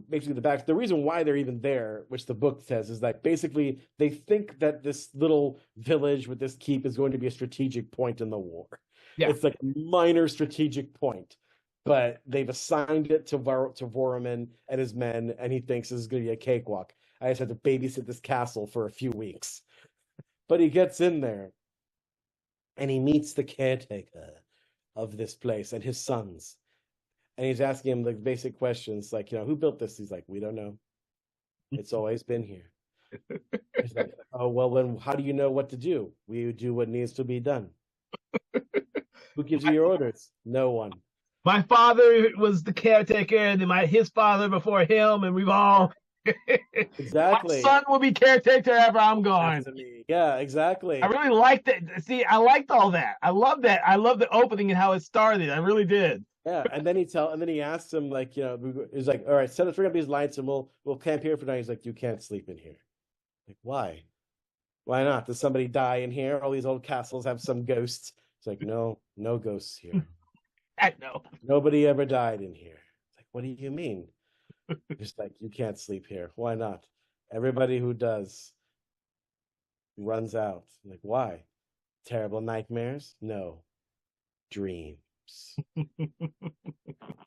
basically the reason why they're even there, which the book says, is that basically they think that this little village with this keep is going to be a strategic point in the war. Yeah. It's like a minor strategic point, but they've assigned it to Vorman and his men, and he thinks this is going to be a cakewalk. I just have to babysit this castle for a few weeks. But he gets in there, and he meets the caretaker of this place and his sons. And he's asking him the basic questions, like, who built this? He's like, we don't know. It's always been here. He's like, oh, well, then how do you know what to do? We do what needs to be done. Who gives you your orders? No one. My father was the caretaker, and his father before him, and we've all Exactly. My son will be caretaker after I'm gone. After me. Yeah, exactly. I really liked it. See, I liked all that. I love that. I love the opening and how it started. I really did. Yeah, and then he asks him, like, he's like, all right, turn up these lights and we'll camp here for night. He's like, you can't sleep in here. Like, why? Why not? Does somebody die in here? All these old castles have some ghosts. It's like, no ghosts here. I know. Nobody ever died in here. It's like, what do you mean? Just like, you can't sleep here. Why not? Everybody who does runs out. Like, why? Terrible nightmares? No. Dreams.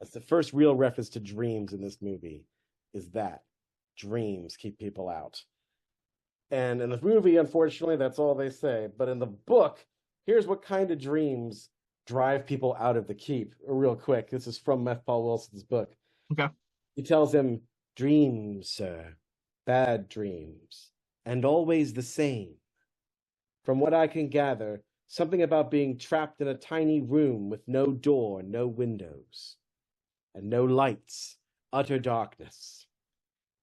That's the first real reference to dreams in this movie, is that dreams keep people out. And in the movie, unfortunately, that's all they say. But in the book, here's what kind of dreams drive people out of the keep. Real quick, this is from F. Paul Wilson's book. Okay. He tells him, dreams, sir, bad dreams, and always the same. From what I can gather, something about being trapped in a tiny room with no door, no windows, and no lights, utter darkness,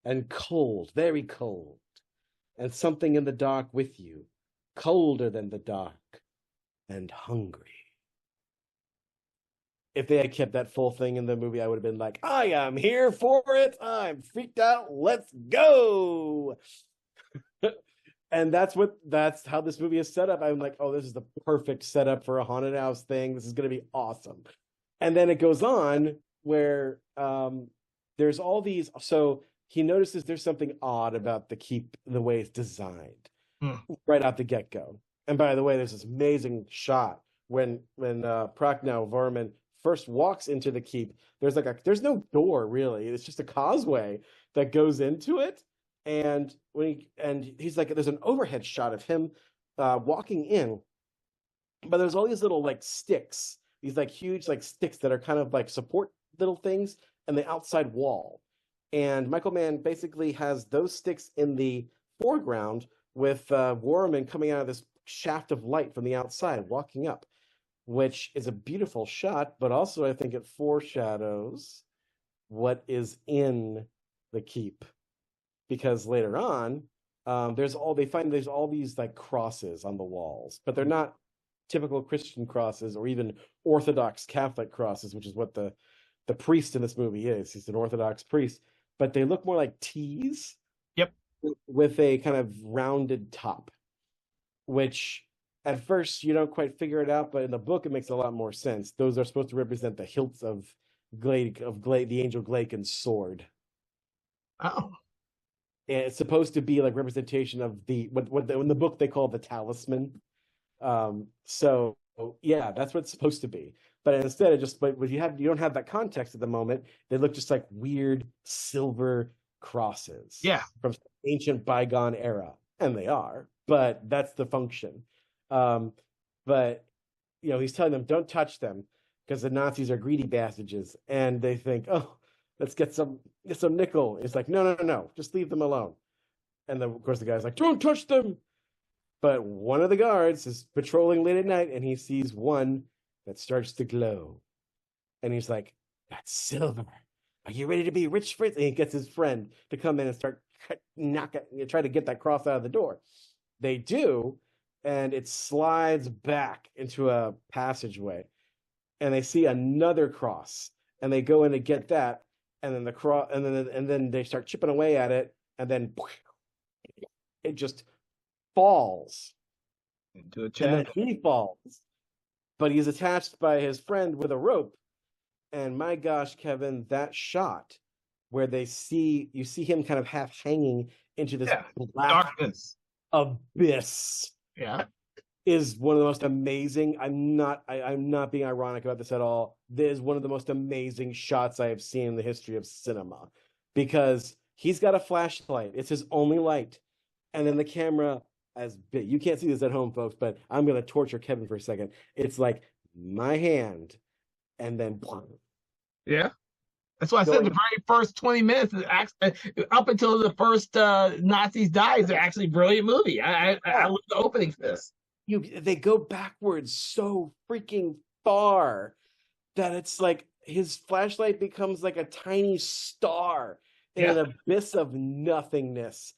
and cold, very cold, and something in the dark with you, colder than the dark, and hungry. If they had kept that full thing in the movie, I would have been like, I am here for it. I'm freaked out. Let's go. And that's how this movie is set up. I'm like, oh, this is the perfect setup for a haunted house thing. This is going to be awesome. And then it goes on where there's all these. So he notices there's something odd about the keep, the way it's designed right out the get-go. And by the way, there's this amazing shot when Prochnow Vorman first walks into the keep. There's no door really. It's just a causeway that goes into it. And he's like, there's an overhead shot of him walking in, but there's all these little like sticks, these like huge like sticks that are kind of like support little things in the outside wall. And Michael Mann basically has those sticks in the foreground with Worman coming out of this shaft of light from the outside, walking up, which is a beautiful shot, but also I think it foreshadows what is in the keep. Because later on, there's all these like crosses on the walls, but they're not typical Christian crosses or even Orthodox Catholic crosses, which is what the priest in this movie is. He's an Orthodox priest, but they look more like T's. Yep. With a kind of rounded top, which at first you don't quite figure it out, but in the book it makes a lot more sense. Those are supposed to represent the hilts of the angel Glaken's sword. Oh. And it's supposed to be like representation of in the book they call the talisman. So yeah, that's what it's supposed to be. But instead you don't have that context at the moment. They look just like weird silver crosses. Yeah. From ancient bygone era. And they are, but that's the function. But he's telling them don't touch them because the Nazis are greedy bastards, and they think, oh, let's get some nickel. It's like, no, just leave them alone. And then, of course, the guy's like, don't touch them. But one of the guards is patrolling late at night, and he sees one that starts to glow. And he's like, that's silver. Are you ready to be rich, Fritz? And he gets his friend to come in and start try to get that cross out of the door. They do, and it slides back into a passageway. And they see another cross, and they go in to get that. And then the cross, and then they start chipping away at it, and then it just falls into a and chest. then he falls, but he's attached by his friend with a rope. And my gosh, Kevin, that shot where you see him kind of half hanging into this black darkness abyss. Yeah. Is one of the most amazing. I'm not being ironic about this at all. This is one of the most amazing shots I have seen in the history of cinema, because he's got a flashlight. It's his only light. And then the camera, as big, you can't see this at home, folks, but I'm going to torture Kevin for a second. It's like my hand, and then yeah. That's why I said the very first 20 minutes, up until the first Nazis die, is actually a brilliant movie. I love the opening for this. They go backwards so freaking far that it's like his flashlight becomes like a tiny star in an abyss of nothingness.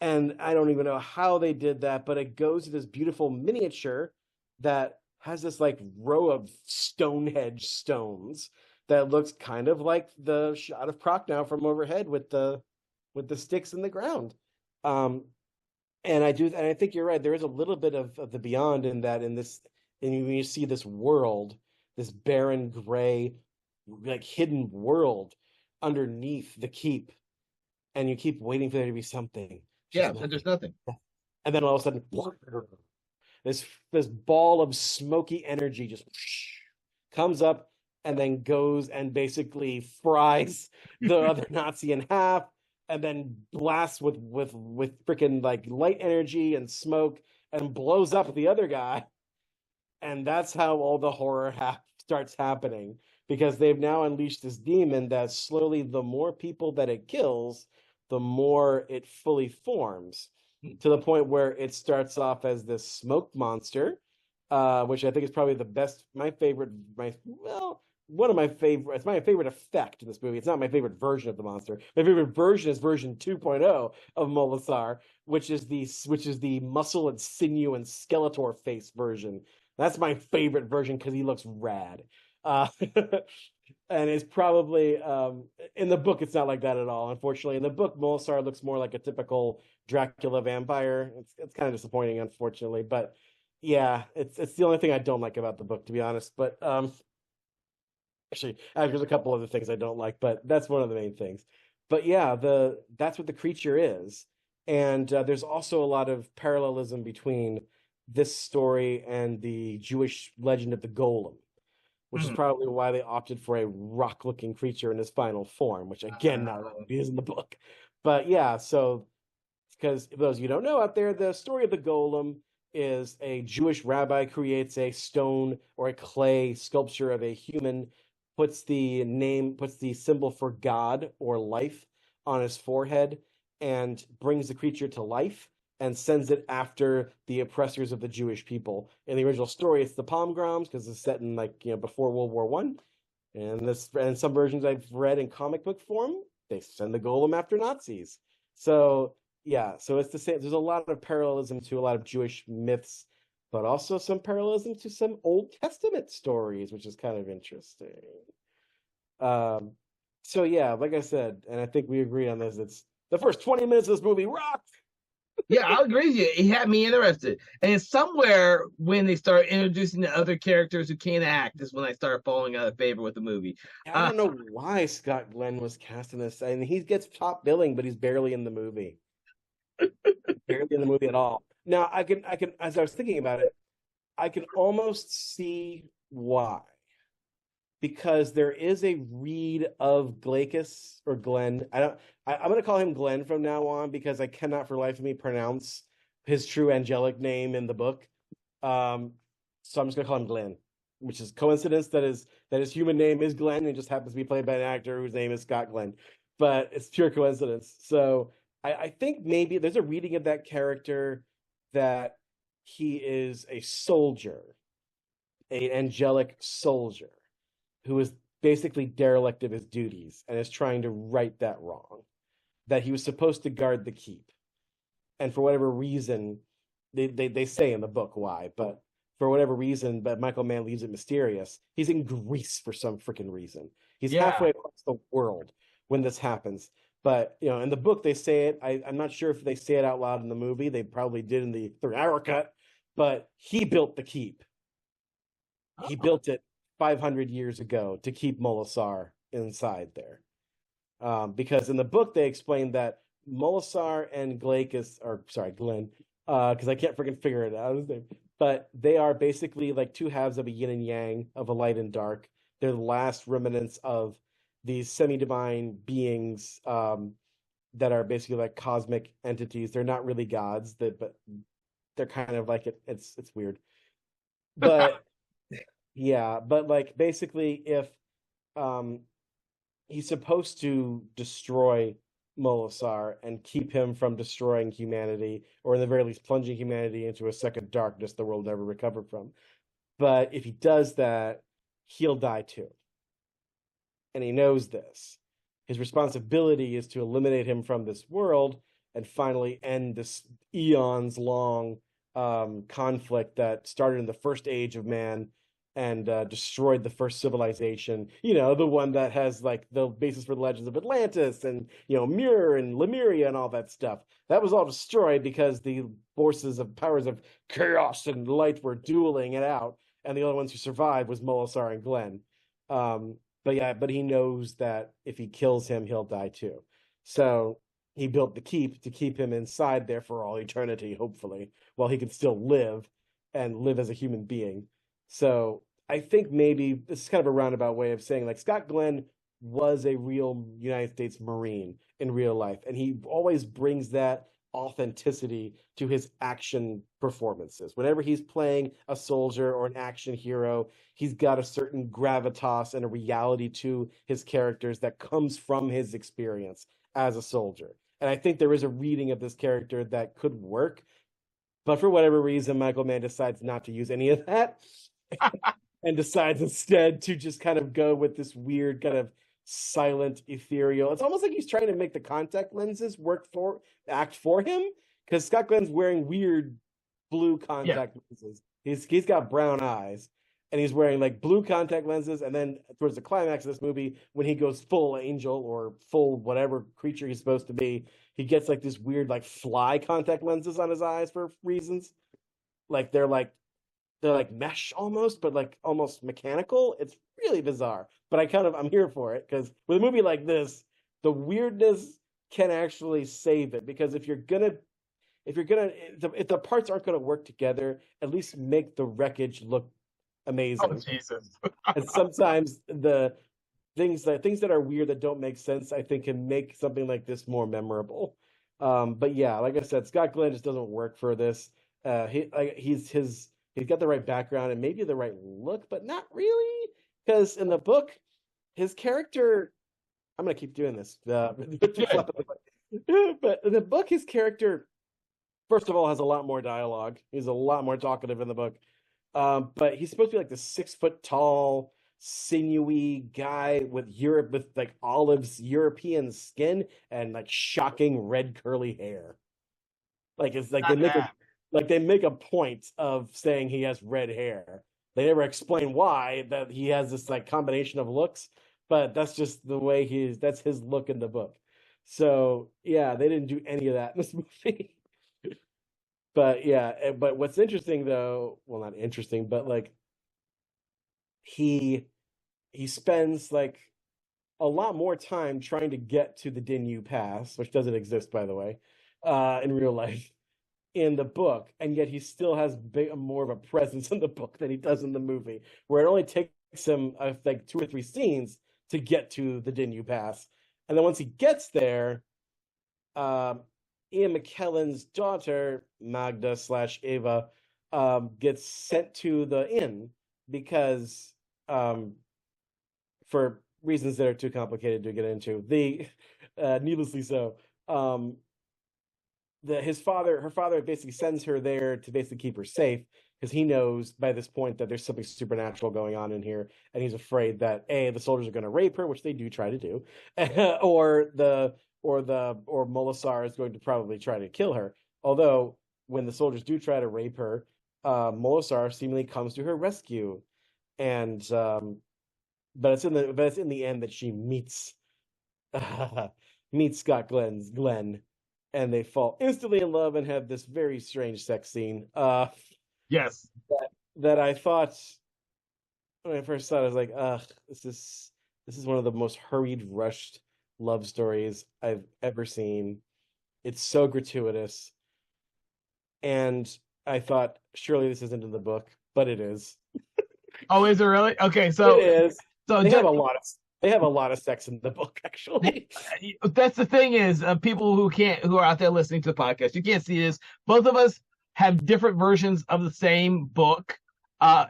And I don't even know how they did that, but it goes to this beautiful miniature that has this like row of Stonehenge stones that looks kind of like the shot of Prochnow from overhead with the sticks in the ground. Um, and I think you're right. There is a little bit of the beyond in that in this, and when you see this world, this barren, gray, like hidden world underneath the keep, and you keep waiting for there to be something. Yeah, Just but there's nothing. nothing. And then all of a sudden, this ball of smoky energy just comes up and then goes and basically fries the other Nazi in half, and then blasts with freaking like light energy and smoke and blows up the other guy. And that's how all the horror starts happening, because they've now unleashed this demon that slowly, the more people that it kills, the more it fully forms, to the point where it starts off as this smoke monster, which I think is probably the best, one of my favorite. It's my favorite effect in this movie. It's not my favorite version of the monster. My favorite version is version 2.0 of Molasar, which is the muscle and sinew and Skeletor face version. That's my favorite version because he looks rad. And it's probably in the book it's not like that at all. Unfortunately, in the book, Molasar looks more like a typical Dracula vampire. It's kind of disappointing, unfortunately. But yeah, it's the only thing I don't like about the book, to be honest. But actually, there's a couple other things I don't like, but that's one of the main things. But yeah, that's what the creature is, and there's also a lot of parallelism between this story and the Jewish legend of the Golem, which is probably why they opted for a rock-looking creature in his final form, which again, not really is in the book. But yeah, so because for those of you who don't know out there, the story of the Golem is a Jewish rabbi creates a stone or a clay sculpture of a human, puts the symbol for God or life on his forehead, and brings the creature to life and sends it after the oppressors of the Jewish people. In the original story, it's the pogroms because it's set in before World War One. And some versions I've read in comic book form, they send the Golem after Nazis. So yeah, so it's the same. There's a lot of parallelism to a lot of Jewish myths, but also some parallelism to some Old Testament stories, which is kind of interesting. So yeah, like I said, and I think we agree on this, it's the first 20 minutes of this movie rocked. Yeah, I'll agree with you. It had me interested. And somewhere when they start introducing the other characters who can't act is when I start falling out of favor with the movie. I don't know why Scott Glenn was cast in this. I mean, he gets top billing, but he's barely in the movie. Barely in the movie at all. Now, I can, as I was thinking about it, I can almost see why. Because there is a read of Glacus or Glenn. I'm going to call him Glenn from now on because I cannot for life of me pronounce his true angelic name in the book. So I'm just going to call him Glenn, which is coincidence that his human name is Glenn and just happens to be played by an actor whose name is Scott Glenn. But it's pure coincidence. So I think maybe there's a reading of that character that he is a soldier, an angelic soldier, who is basically derelict of his duties and is trying to right that wrong. That he was supposed to guard the keep. And for whatever reason, they say in the book why, but for whatever reason, but Michael Mann leaves it mysterious. He's in Greece for some freaking reason. He's halfway across the world when this happens. But, in the book they say it. I'm not sure if they say it out loud in the movie. They probably did in the 3-hour cut. But he built the keep. He built it 500 years ago to keep Molasar inside there. Because in the book they explained that Molasar and Glenn, because I can't freaking figure it out his name, but they are basically like two halves of a yin and yang, of a light and dark. They're the last remnants of these semi-divine beings that are basically like cosmic entities. They're not really gods, but they're kind of like it. It's weird, but yeah, but like basically if he's supposed to destroy Molasar and keep him from destroying humanity, or in the very least plunging humanity into a second darkness the world never recovered from. But if he does that, he'll die too. And he knows this. his responsibility is to eliminate him from this world and finally end this eons long conflict that started in the first age of man and destroyed the first civilization. You know, the one that has like the basis for the legends of Atlantis and, you know, Muir and Lemuria and all that stuff. That was all destroyed because the forces of powers of chaos and light were dueling it out. And the only ones who survived was Molasar and Glenn. But he knows that if he kills him, he'll die too. So he built the keep to keep him inside there for all eternity, hopefully, while he can still live and live as a human being. So I think maybe this is kind of a roundabout way of saying, like, Scott Glenn was a real United States Marine in real life, and he always brings that authenticity to his action performances. Whenever he's playing a soldier or an action hero, he's got a certain gravitas and a reality to his characters that comes from his experience as a soldier. And I think there is a reading of this character that could work, but for whatever reason, Michael Mann decides not to use any of that and decides instead to just kind of go with this weird kind of silent, ethereal. It's almost like he's trying to make the contact lenses act for him, because Scott Glenn's wearing weird blue contact lenses. He's got brown eyes, and he's wearing like blue contact lenses. And then towards the climax of this movie, when he goes full angel or full whatever creature he's supposed to be, he gets like this weird like fly contact lenses on his eyes for reasons. Like they're like mesh almost, but like almost mechanical. It's really bizarre, but I'm here for it, because with a movie like this, the weirdness can actually save it. Because if the parts aren't gonna work together, at least make the wreckage look amazing. Oh, Jesus. And sometimes the things that are weird that don't make sense, I think, can make something like this more memorable. But yeah, like I said, Scott Glenn just doesn't work for this. He's got the right background and maybe the right look, but not really. Because in the book, his character, I'm going to keep doing this. But in the book, his character, first of all, has a lot more dialogue. He's a lot more talkative in the book. But he's supposed to be like the 6 foot tall, sinewy guy with like Olive's European skin and like shocking red curly hair. Like it's like they make a point of saying he has red hair. They never explain why that he has this like combination of looks, but that's just the way that's his look in the book. So yeah, they didn't do any of that in this movie. But yeah, but what's interesting though, well, not interesting, but like he spends like a lot more time trying to get to the Dinyu Pass, which doesn't exist, by the way, in real life, in the book, and yet he still has more of a presence in the book than he does in the movie, where it only takes him like 2 or 3 scenes to get to the Dinyu Pass. And then once he gets there, Ian McKellen's daughter, Magda/Ava, gets sent to the inn because, for reasons that are too complicated to get into, needlessly so, her father basically sends her there to basically keep her safe, because he knows by this point that there's something supernatural going on in here, and he's afraid that the soldiers are going to rape her, which they do try to do, or Molasar is going to probably try to kill her. Although when the soldiers do try to rape her, Molasar seemingly comes to her rescue, and but it's in the end that she meets Scott Glenn, and they fall instantly in love and have this very strange sex scene. Yes. That I thought, when I first saw it, I was like, this is one of the most hurried, rushed love stories I've ever seen. It's so gratuitous. And I thought, surely this isn't in the book, but it is. Oh, is it really? Okay, so it is. So they have a lot of sex in the book, actually. That's the thing is, people who are out there listening to the podcast, you can't see this. Both of us have different versions of the same book.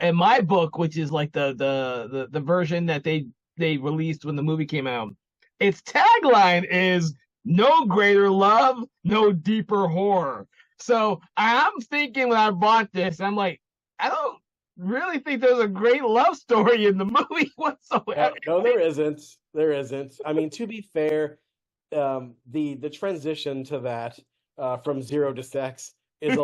In my book, which is like the version that they released when the movie came out, its tagline is "No greater love, no deeper horror." So I'm thinking when I bought this, I'm like, I don't really think there's a great love story in the movie whatsoever. No, there isn't. There isn't. I mean, to be fair, the transition to that from zero to sex is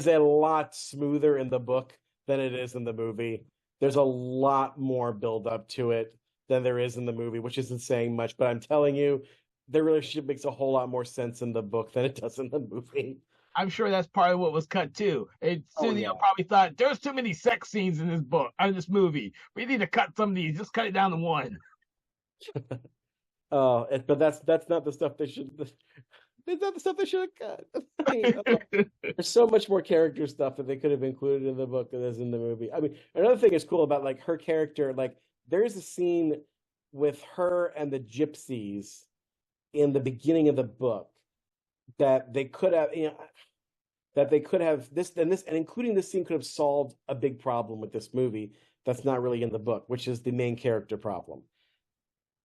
a lot smoother in the book than it is in the movie. There's a lot more build up to it than there is in the movie, which isn't saying much, but I'm telling you, their relationship makes a whole lot more sense in the book than it does in the movie. I'm sure that's part of what was cut too. And Oh Studio yeah. probably thought there's too many sex scenes in this book, in this movie. We need to cut some of these. Just cut it down to one. But that's not the stuff they should. It's not the stuff they should have cut. I mean, there's so much more character stuff that they could have included in the book than is in the movie. I mean, another thing is cool about like her character. Like, there's a scene with her and the gypsies in the beginning of the book that they could have, that they could have and including this scene could have solved a big problem with this movie that's not really in the book, which is the main character problem.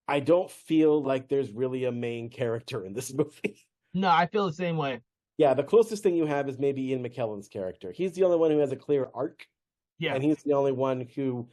I don't feel like there's really a main character in this movie. No, I feel the same way. Yeah, the closest thing you have is maybe Ian McKellen's character. He's the only one who has a clear arc, Yeah. and he's the only one who,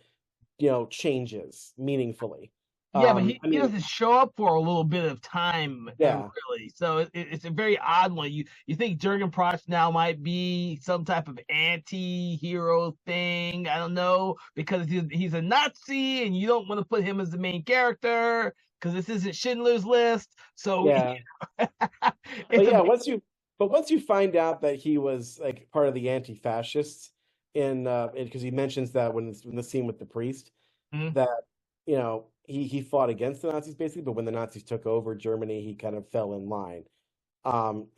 changes meaningfully. Yeah, but he doesn't show up for a little bit of time, Yeah. really. So it's a very odd one. You think Jurgen Proch now might be some type of anti-hero thing? I don't know, because he's a Nazi, and you don't want to put him as the main character because this isn't Schindler's List. So Yeah. But yeah, once you find out that he was like part of the anti-fascists because he mentions that when the scene with the priest, Mhm. that he fought against the Nazis basically, but when the Nazis took over Germany, he kind of fell in line. And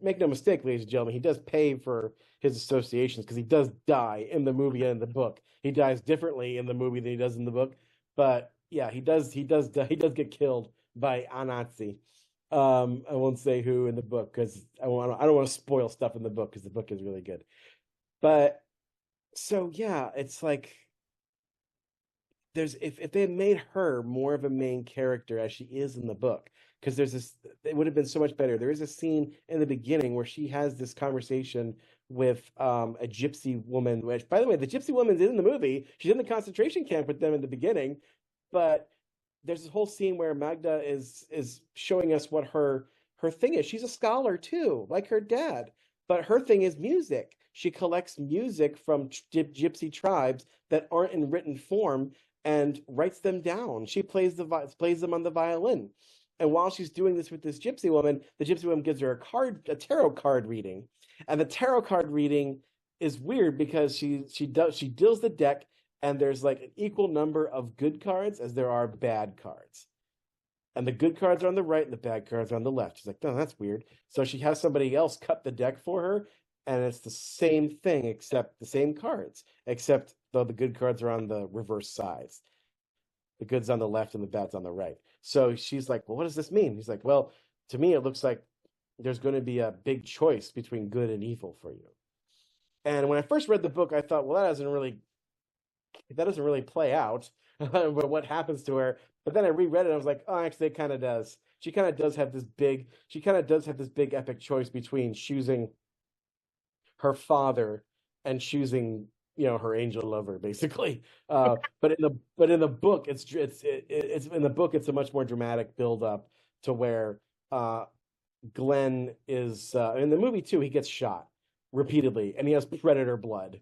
make no mistake, ladies and gentlemen, he does pay for his associations because he does die in the movie and in the book. He dies differently in the movie than he does in the book, but yeah, he does get killed by a Nazi. I won't say who in the book because I don't want to spoil stuff in the book because the book is really good. But so yeah, it's like if they had made her more of a main character as she is in the book, because it would have been so much better. There is a scene in the beginning where she has this conversation with a gypsy woman, which, by the way, the gypsy woman's in the movie. She's in the concentration camp with them in the beginning, but there's this whole scene where Magda is showing us what her thing is. She's a scholar too, like her dad, but her thing is music. She collects music from gypsy tribes that aren't in written form and writes them down. She plays them on the violin. And while she's doing this with this gypsy woman, the gypsy woman gives her a tarot card reading. And the tarot card reading is weird because she deals the deck, and there's like an equal number of good cards as there are bad cards. And the good cards are on the right and the bad cards are on the left. She's like, oh, that's weird. So she has somebody else cut the deck for her, and it's the same thing, except the same cards, except though the good cards are on the reverse sides. The good's on the left and the bad's on the right. So she's like, well, what does this mean? He's like, well, to me, it looks like there's going to be a big choice between good and evil for you. And when I first read the book, I thought, well, that doesn't really play out what happens to her. But then I reread it and I was like, oh, actually, it kind of does. She kind of does have this big epic choice between choosing her father and choosing her angel lover, basically. But in the book, it's a much more dramatic build up to where Glenn is in the movie too. He gets shot repeatedly, and he has predator blood,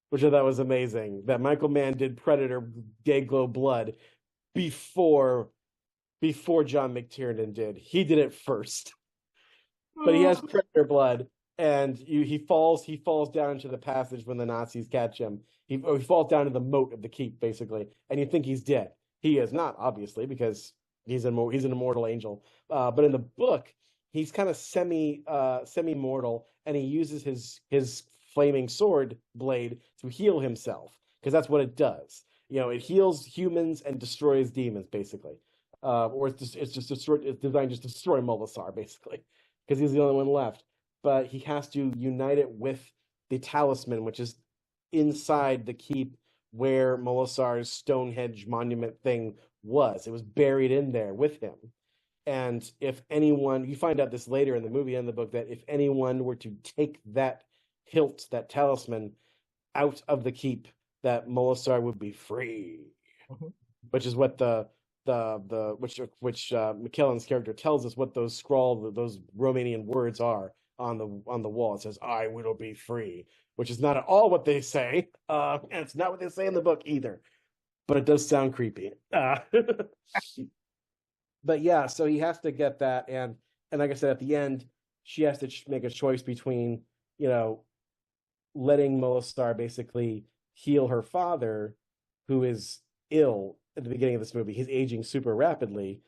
which I thought was amazing. That Michael Mann did Predator Day Glow blood before John McTiernan did. He did it first, but he has predator blood. And he falls down into the passage when the Nazis catch him. He falls down to the moat of the keep, basically, and you think he's dead. He is not, obviously, because he's an immortal angel. But in the book, he's kind of semi-mortal, and he uses his flaming sword blade to heal himself, because that's what it does. It heals humans and destroys demons, basically. Or it's designed just to destroy Molasar, basically, because he's the only one left. But he has to unite it with the talisman, which is inside the keep where Molasar's Stonehenge monument thing was. It was buried in there with him. And if anyone, you find out this later in the movie and the book, that if anyone were to take that hilt, that talisman, out of the keep, that Molasar would be free, Mhm. which is what which McKellen's character tells us what those those Romanian words are on the wall. It says, "I will be free," which is not at all what they say, and it's not what they say in the book either. But it does sound creepy. But yeah, so he has to get that, and like I said, at the end, she has to make a choice between, you know, letting Molastar basically heal her father, who is ill at the beginning of this movie. He's aging super rapidly.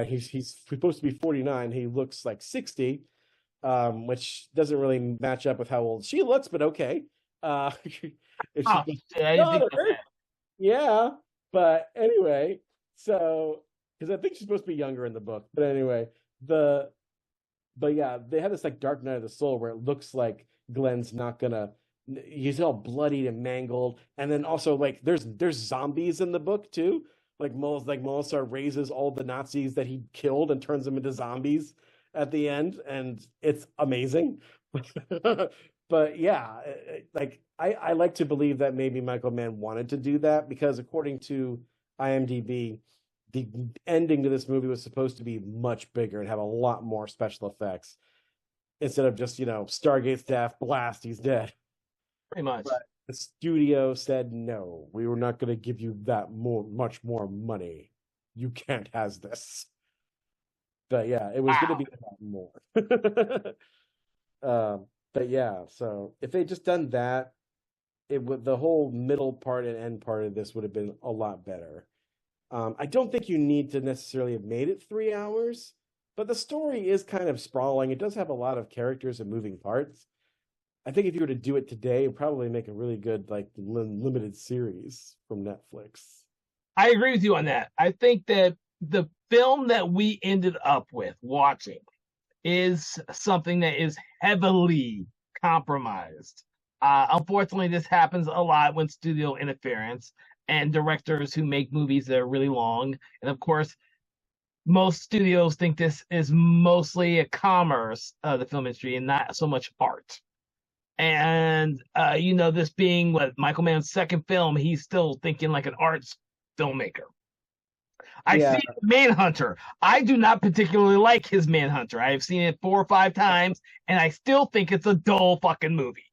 He's supposed to be 49. He looks like 60, which doesn't really match up with how old she looks, but okay. If Oh, she's shit, I didn't think daughter, about that. yeah. But anyway, so because I think she's supposed to be younger in the book. But anyway, the but yeah, they have this like Dark Night of the Soul where it looks like Glenn's not gonna. He's all bloodied and mangled, and then also like there's zombies in the book too. Like Molasar raises all the Nazis that he killed and turns them into zombies at the end, and it's amazing. But yeah, like I like to believe that maybe Michael Mann wanted to do that because according to IMDb, the ending to this movie was supposed to be much bigger and have a lot more special effects instead of just, Stargate staff blast, he's dead. Pretty much. But the studio said no, we were not going to give you that much more money. You can't has this. But yeah, it was going to be a lot more. But yeah, so if they just done that, it would the whole middle part and end part of this would have been a lot better. I don't think you need to necessarily have made it 3 hours, but the story is kind of sprawling. It does have a lot of characters and moving parts. I think if you were to do it today, it'd probably make a really good like limited series from Netflix. I agree with you on that. I think that the film that we ended up with watching is something that is heavily compromised. Unfortunately, this happens a lot when studio interference and directors who make movies that are really long. And of course, most studios think this is mostly a commerce of the film industry and not so much art. And this being what Michael Mann's second film, he's still thinking like an arts filmmaker. I Yeah, see Manhunter. I do not particularly like his Manhunter. I have seen it 4 or 5 times, and I still think it's a dull fucking movie.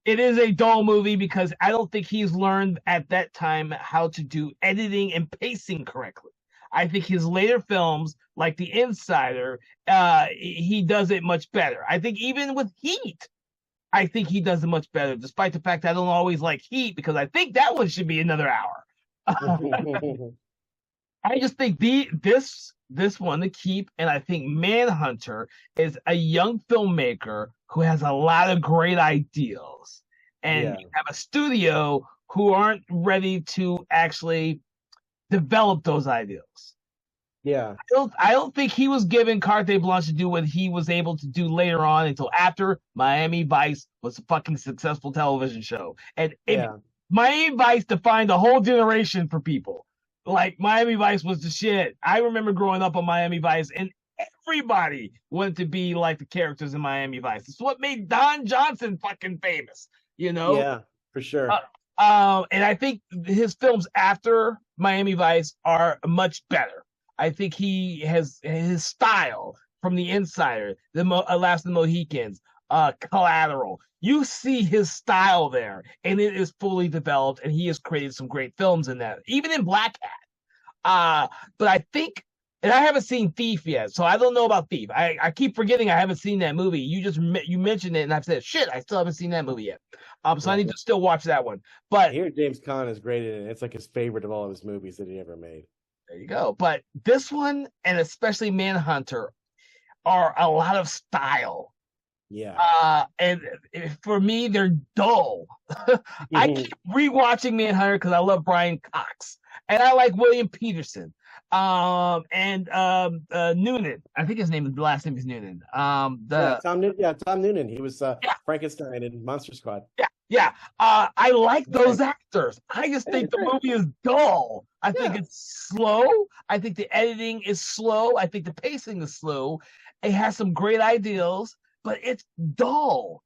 It is a dull movie because I don't think he's learned at that time how to do editing and pacing correctly. I think his later films, like The Insider, he does it much better. I think even with Heat, I think he does it much better, despite the fact I don't always like Heat because I think that one should be another hour. I just think this one to keep, and I think Manhunter is a young filmmaker who has a lot of great ideas, and yeah, you have a studio who aren't ready to actually develop those ideas. yeah, I don't think he was given carte blanche to do what he was able to do later on until after Miami Vice was a fucking successful television show, and yeah, Miami Vice defined a whole generation for people. Like Miami Vice was the shit. I remember growing up on Miami Vice, and everybody wanted to be like the characters in Miami Vice. It's what made Don Johnson fucking famous, you know. yeah, for sure. And I think his films after Miami Vice are much better. I think he has his style from The Insider, Last of the Mohicans, Collateral. You see his style there, and it is fully developed, and he has created some great films in that, even in Black Hat. But I think, and I haven't seen Thief yet, so I don't know about Thief. I keep forgetting I haven't seen that movie. You mentioned it, and I've said, shit, I still haven't seen that movie yet. So I need to still watch that one. But I hear James Caan is great in it. It's like his favorite of all of his movies that he ever made. there you go. But this one, and especially Manhunter, are a lot of style. Yeah. And for me, they're dull. I keep rewatching Manhunter because I love Brian Cox and I like William Peterson. And Noonan. I think the last name is Noonan. Tom Noonan. He was Yeah, Frankenstein in Monster Squad. yeah. I like those actors. I just think the movie is dull. I think it's slow. I think the editing is slow. I think the pacing is slow. It has some great ideals, but it's dull.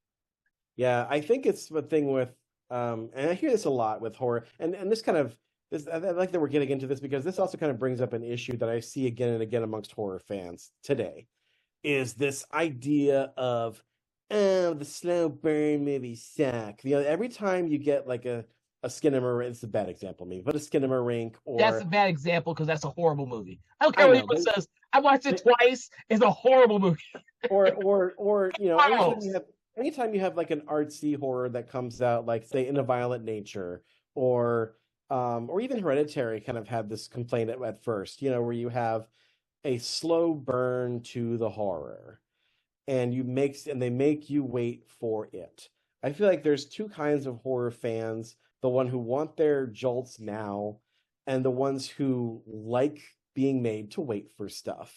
Yeah, I think it's the thing with and I hear this a lot with horror and this kind of this I like that we're getting into this because this also kind of brings up an issue that I see again and again amongst horror fans today is this idea of oh the slow burn movies suck. You know, every time you get like a Skinnamarink, it's a bad example maybe, but a Skinnamarink That's a or bad example because that's a horrible movie. I don't care I what know, anyone says. I watched it twice. It's a horrible movie. or you know Miles. anytime you have like an artsy horror that comes out like say In a Violent Nature or even Hereditary kind of had this complaint at first, you know, where you have a slow burn to the horror and they make you wait for it. I feel like there's two kinds of horror fans, the one who want their jolts now and the ones who like being made to wait for stuff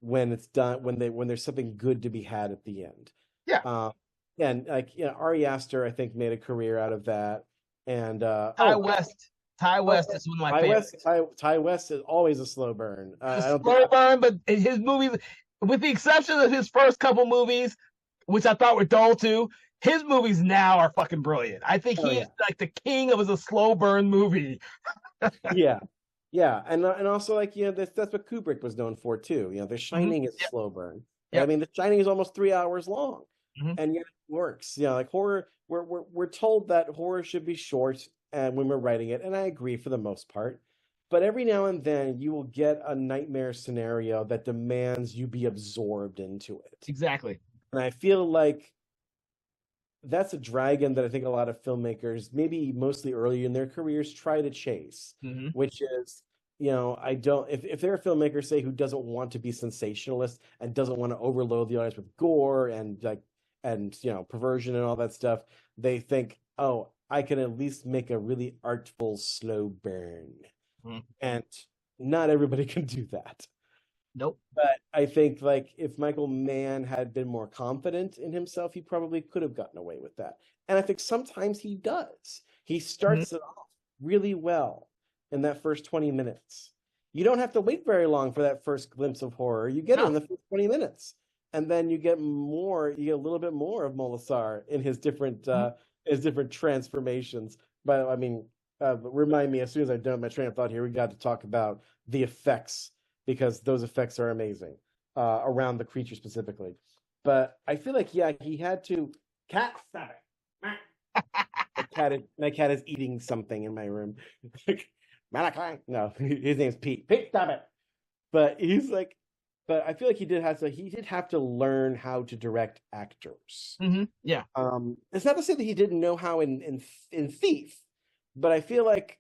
when it's done when there's something good to be had at the end. Yeah. Uh, and like you know, Ari Aster, I think, made a career out of that. And Ty West. Ty West is one of my favorites. Ty West is always a slow burn. It's I a don't slow burn, but his movies, with the exception of his first couple movies, which I thought were dull too, his movies now are fucking brilliant. I think he is like the king of a slow burn movie. yeah, yeah, and also like you know that's what Kubrick was known for too. You know, The Shining is a slow burn. I mean, The Shining is almost 3 hours long, and yet it works. You know, like horror, we're told that horror should be short, and when we're writing it, and I agree for the most part. But every now and then you will get a nightmare scenario that demands you be absorbed into it. Exactly. And I feel like that's a dragon that I think a lot of filmmakers, maybe mostly early in their careers, try to chase, which is, you know, I don't, if they're a filmmaker, say, who doesn't want to be sensationalist and doesn't want to overload the audience with gore and like, and, you know, perversion and all that stuff, they think, oh, I can at least make a really artful slow burn. And not everybody can do that. Nope. But I think like if Michael Mann had been more confident in himself, he probably could have gotten away with that. And I think sometimes he does. He starts it off really well in that first 20 minutes. You don't have to wait very long for that first glimpse of horror. You get it in the first 20 minutes. And then you get a little bit more of Molasar in his different transformations. But I mean, remind me, as soon as I'm done with my train of thought here, we got to talk about the effects because those effects are amazing around the creature specifically. But I feel like, yeah, he had to. Cat, stop it. My cat is eating something in my room. Malachi, no, his name's Pete. Pete, stop it. But he's like, but I feel like he did have to learn how to direct actors. Yeah. It's not to say that he didn't know how in Thief, but I feel like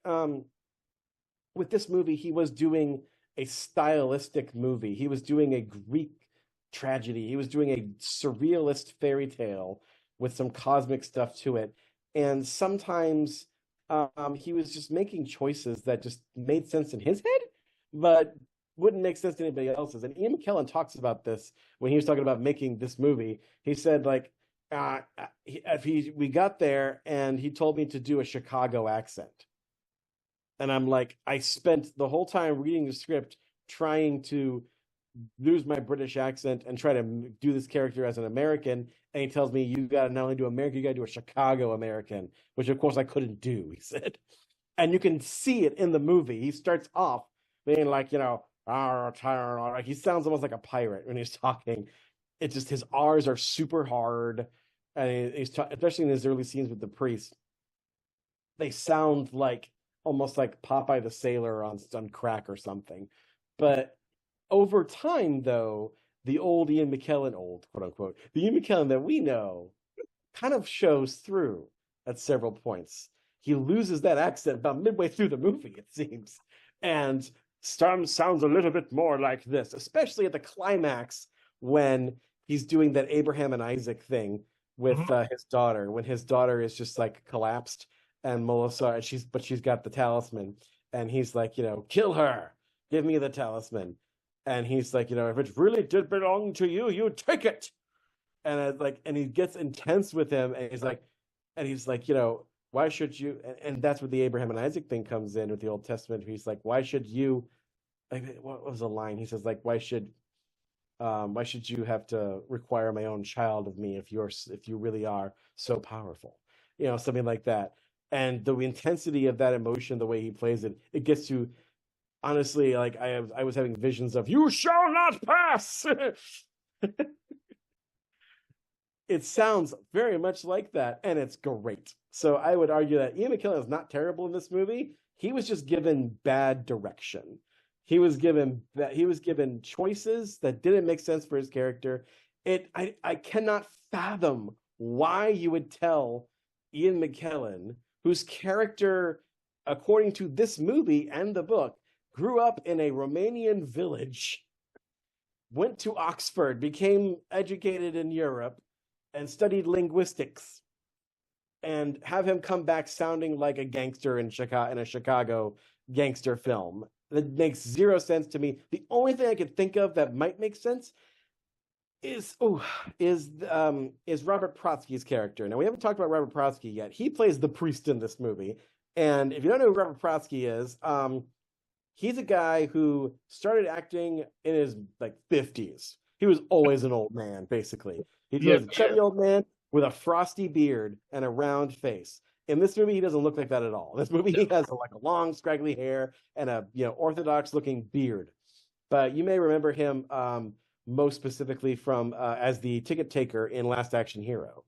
with this movie he was doing a stylistic movie. He was doing a Greek tragedy. He was doing a surrealist fairy tale with some cosmic stuff to it. And sometimes he was just making choices that just made sense in his head, but wouldn't make sense to anybody else's. And Ian McKellen talks about this when he was talking about making this movie. He said, like, we got there and he told me to do a Chicago accent. And I'm like, I spent the whole time reading the script trying to lose my British accent and try to do this character as an American. And he tells me, you got to not only do American, you got to do a Chicago American, which of course I couldn't do, he said. And you can see it in the movie. He starts off being like, you know, like he sounds almost like a pirate when he's talking. It's just his R's are super hard. And especially in his early scenes with the priest, they sound like almost like Popeye the Sailor on crack or something. But over time, though, the old Ian McKellen, quote unquote, the Ian McKellen that we know kind of shows through at several points. He loses that accent about midway through the movie, it seems, and sounds a little bit more like this, especially at the climax when he's doing that Abraham and Isaac thing with his daughter, when his daughter is just like collapsed. And Melissa, she's got the talisman, and he's like, you know, kill her, give me the talisman, and he's like, you know, if it really did belong to you, you take it, and he gets intense with him, and he's like, you know, why should you? And that's where the Abraham and Isaac thing comes in with the Old Testament. He's like, why should you? Like, what was the line? He says, like, why should Why should you have to require my own child of me if you really are so powerful? Something like that. And the intensity of that emotion, the way he plays it, it gets to honestly, like I was having visions of "You shall not pass." It sounds very much like that, and it's great. So I would argue that Ian McKellen is not terrible in this movie. He was just given bad direction. He was given choices that didn't make sense for his character. I cannot fathom why you would tell Ian McKellen, whose character, according to this movie and the book, grew up in a Romanian village, went to Oxford, became educated in Europe, and studied linguistics, and have him come back sounding like a gangster in a Chicago gangster film. That makes zero sense to me. The only thing I could think of that might make sense is Robert Protsky's character. Now, we haven't talked about Robert Protsky yet. He plays the priest in this movie. And if you don't know who Robert Protsky is, he's a guy who started acting in his 50s. He was always an old man, basically. He was a chubby old man with a frosty beard and a round face. In this movie, he doesn't look like that at all. In this movie, he has a long, scraggly hair and a orthodox-looking beard. But you may remember him most specifically from as the ticket taker in Last Action Hero.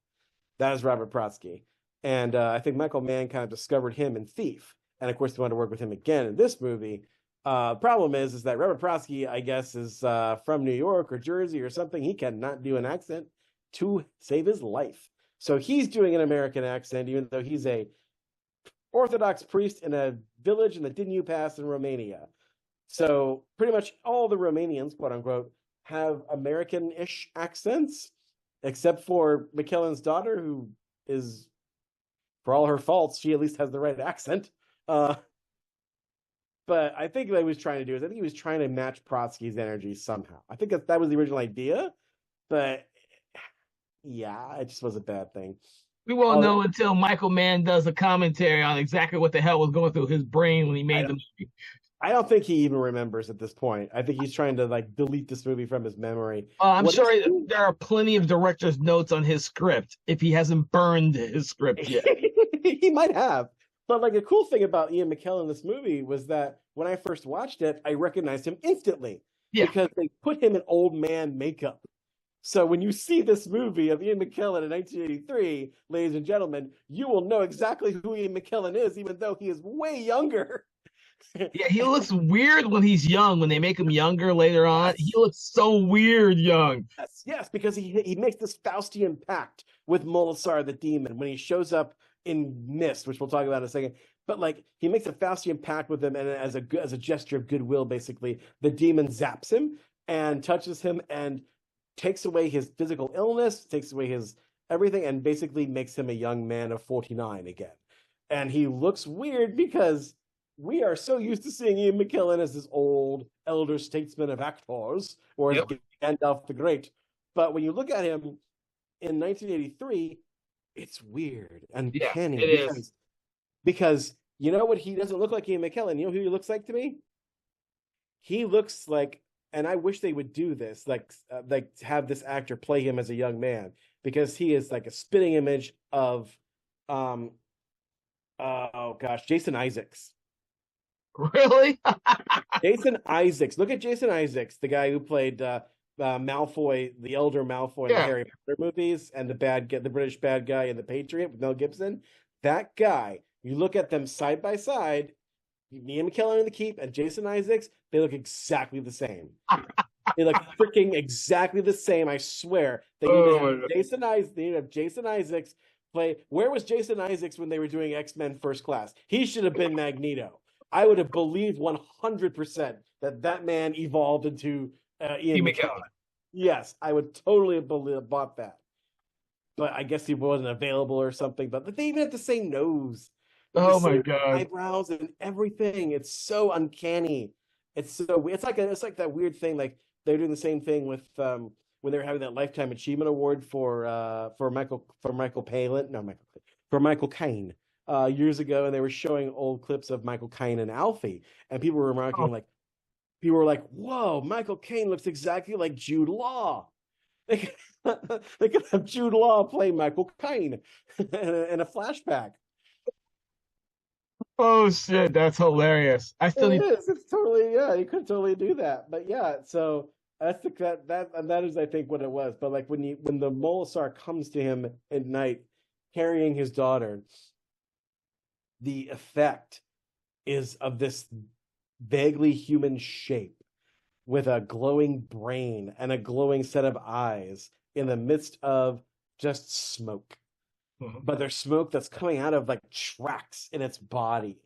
That is Robert Protsky. And I think Michael Mann kind of discovered him in Thief. And of course, they wanted to work with him again in this movie. Problem is that Robert Protsky, I guess, is from New York or Jersey or something. He cannot do an accent to save his life. So he's doing an American accent, even though he's a Orthodox priest in a village in the Danube Pass in Romania. So pretty much all the Romanians, quote unquote, have American-ish accents, except for McKellen's daughter, who is, for all her faults, she at least has the right accent. But I think what he was trying to do is, I think he was trying to match Protsky's energy somehow. I think that was the original idea, but yeah, it just was a bad thing. We won't know until Michael Mann does a commentary on exactly what the hell was going through his brain when he made the movie. I don't think he even remembers at this point. I think he's trying to delete this movie from his memory. I'm sure there are plenty of director's notes on his script if he hasn't burned his script yet. He might have. But a cool thing about Ian McKellen in this movie was that when I first watched it, I recognized him instantly. Yeah. Because they put him in old man makeup. So when you see this movie of Ian McKellen in 1983, ladies and gentlemen, you will know exactly who Ian McKellen is, even though he is way younger. Yeah, he looks weird when he's young. When they make him younger later on, he looks so weird young. Yes, because he makes this Faustian pact with Molasar the demon when he shows up in Mist, which we'll talk about in a second. But he makes a Faustian pact with him, and as a gesture of goodwill, basically, the demon zaps him and touches him and takes away his physical illness, takes away his everything, and basically makes him a young man of 49 again. And he looks weird because we are so used to seeing Ian McKellen as this old elder statesman of actors, or as Gandalf the Great. But when you look at him in 1983, it's weird and uncanny. It is. Because you know what? He doesn't look like Ian McKellen. You know who he looks like to me? He looks like, and I wish they would do this, have this actor play him as a young man, because he is like a spitting image of, Jason Isaacs. Really? Jason Isaacs. Look at Jason Isaacs, the guy who played Malfoy, the elder Malfoy in the Harry Potter movies, and the British bad guy in The Patriot with Mel Gibson. That guy, you look at them side by side, Ian McKellen in The Keep and Jason Isaacs, they look exactly the same. They look freaking exactly the same, I swear. They need to have Jason Isaacs play. Where was Jason Isaacs when they were doing X-Men First Class? He should have been Magneto. I would have believed 100% that man evolved into Ian McKellen. Yes, I would totally have bought that. But I guess he wasn't available or something. But they even have the same nose. Oh my god! Eyebrows and everything. It's so uncanny. It's like that weird thing. Like they're doing the same thing with when they were having that Lifetime Achievement Award for Michael Caine years ago, and they were showing old clips of Michael Caine and Alfie, and people were remarking people were like, "Whoa, Michael Caine looks exactly like Jude Law." They could have Jude Law play Michael Caine in a flashback. Oh shit, that's hilarious. I still It need. is. It's totally, yeah. You could totally do that. But yeah, so that's that is, I think, what it was. But like when the Molasar comes to him at night carrying his daughter, the effect is of this vaguely human shape with a glowing brain and a glowing set of eyes in the midst of just smoke. But there's smoke that's coming out of like tracks in its body.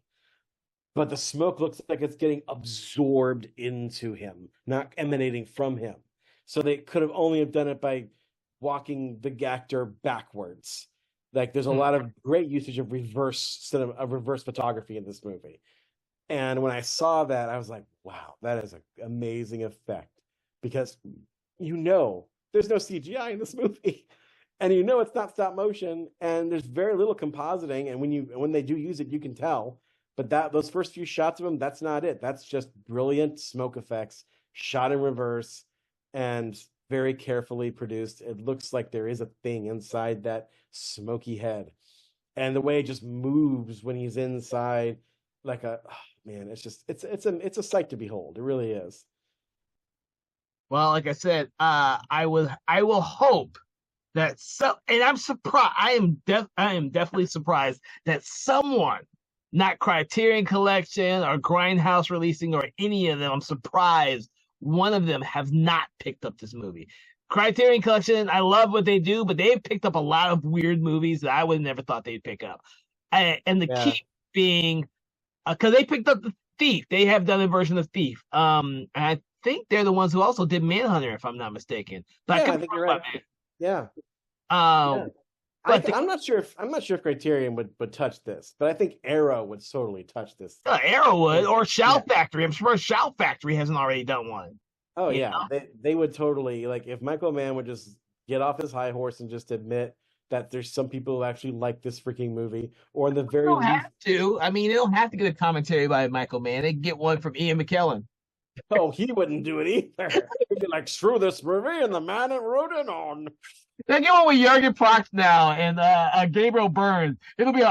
But the smoke looks like it's getting absorbed into him, not emanating from him. So they could have only have done it by walking the actor backwards. Like there's a lot of great usage of reverse cinema, of reverse photography in this movie. And when I saw that, I was like, wow, that is an amazing effect. Because there's no CGI in this movie. And it's not stop motion, and there's very little compositing. And when they do use it, you can tell. But those first few shots of him, that's not it. That's just brilliant smoke effects shot in reverse and very carefully produced. It looks like there is a thing inside that smoky head. And the way it just moves when he's inside, like man, it's a sight to behold. It really is. Well, like I said, I will hope that and I'm surprised. I am definitely surprised that someone, not Criterion Collection or Grindhouse releasing or any of them, I'm surprised one of them have not picked up this movie. Criterion Collection, I love what they do, but they've picked up a lot of weird movies that I would have never thought they'd pick up. And the key being, because they picked up The Thief. They have done a version of Thief. And I think they're the ones who also did Manhunter, if I'm not mistaken. But I think you're right. Yeah. I'm not sure if Criterion would touch this, but I think Arrow would totally touch this. Arrow would, or Shout Factory. I'm sure Shout Factory hasn't already done one. Oh yeah, they would totally, like, if Michael Mann would just get off his high horse and just admit that there's some people who actually like this freaking movie, or in the very least, have to. I mean, they don't have to get a commentary by Michael Mann. They can get one from Ian McKellen. Oh, he wouldn't do it either. He'd be like, screw this movie and the man it wrote it on. They get one with Jurgen Prochnow and Gabriel Burns. It'll be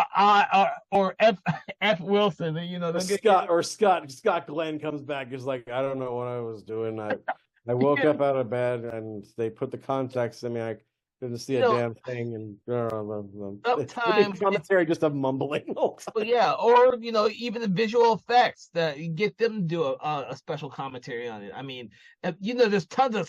or F Wilson. Scott Glenn comes back. He's like, I don't know what I was doing. I woke up out of bed and they put the context in me. I didn't see a damn thing, and sometimes commentary just of mumbling. Well, yeah, or even the visual effects that you get them to do a special commentary on it. I mean, there's tons of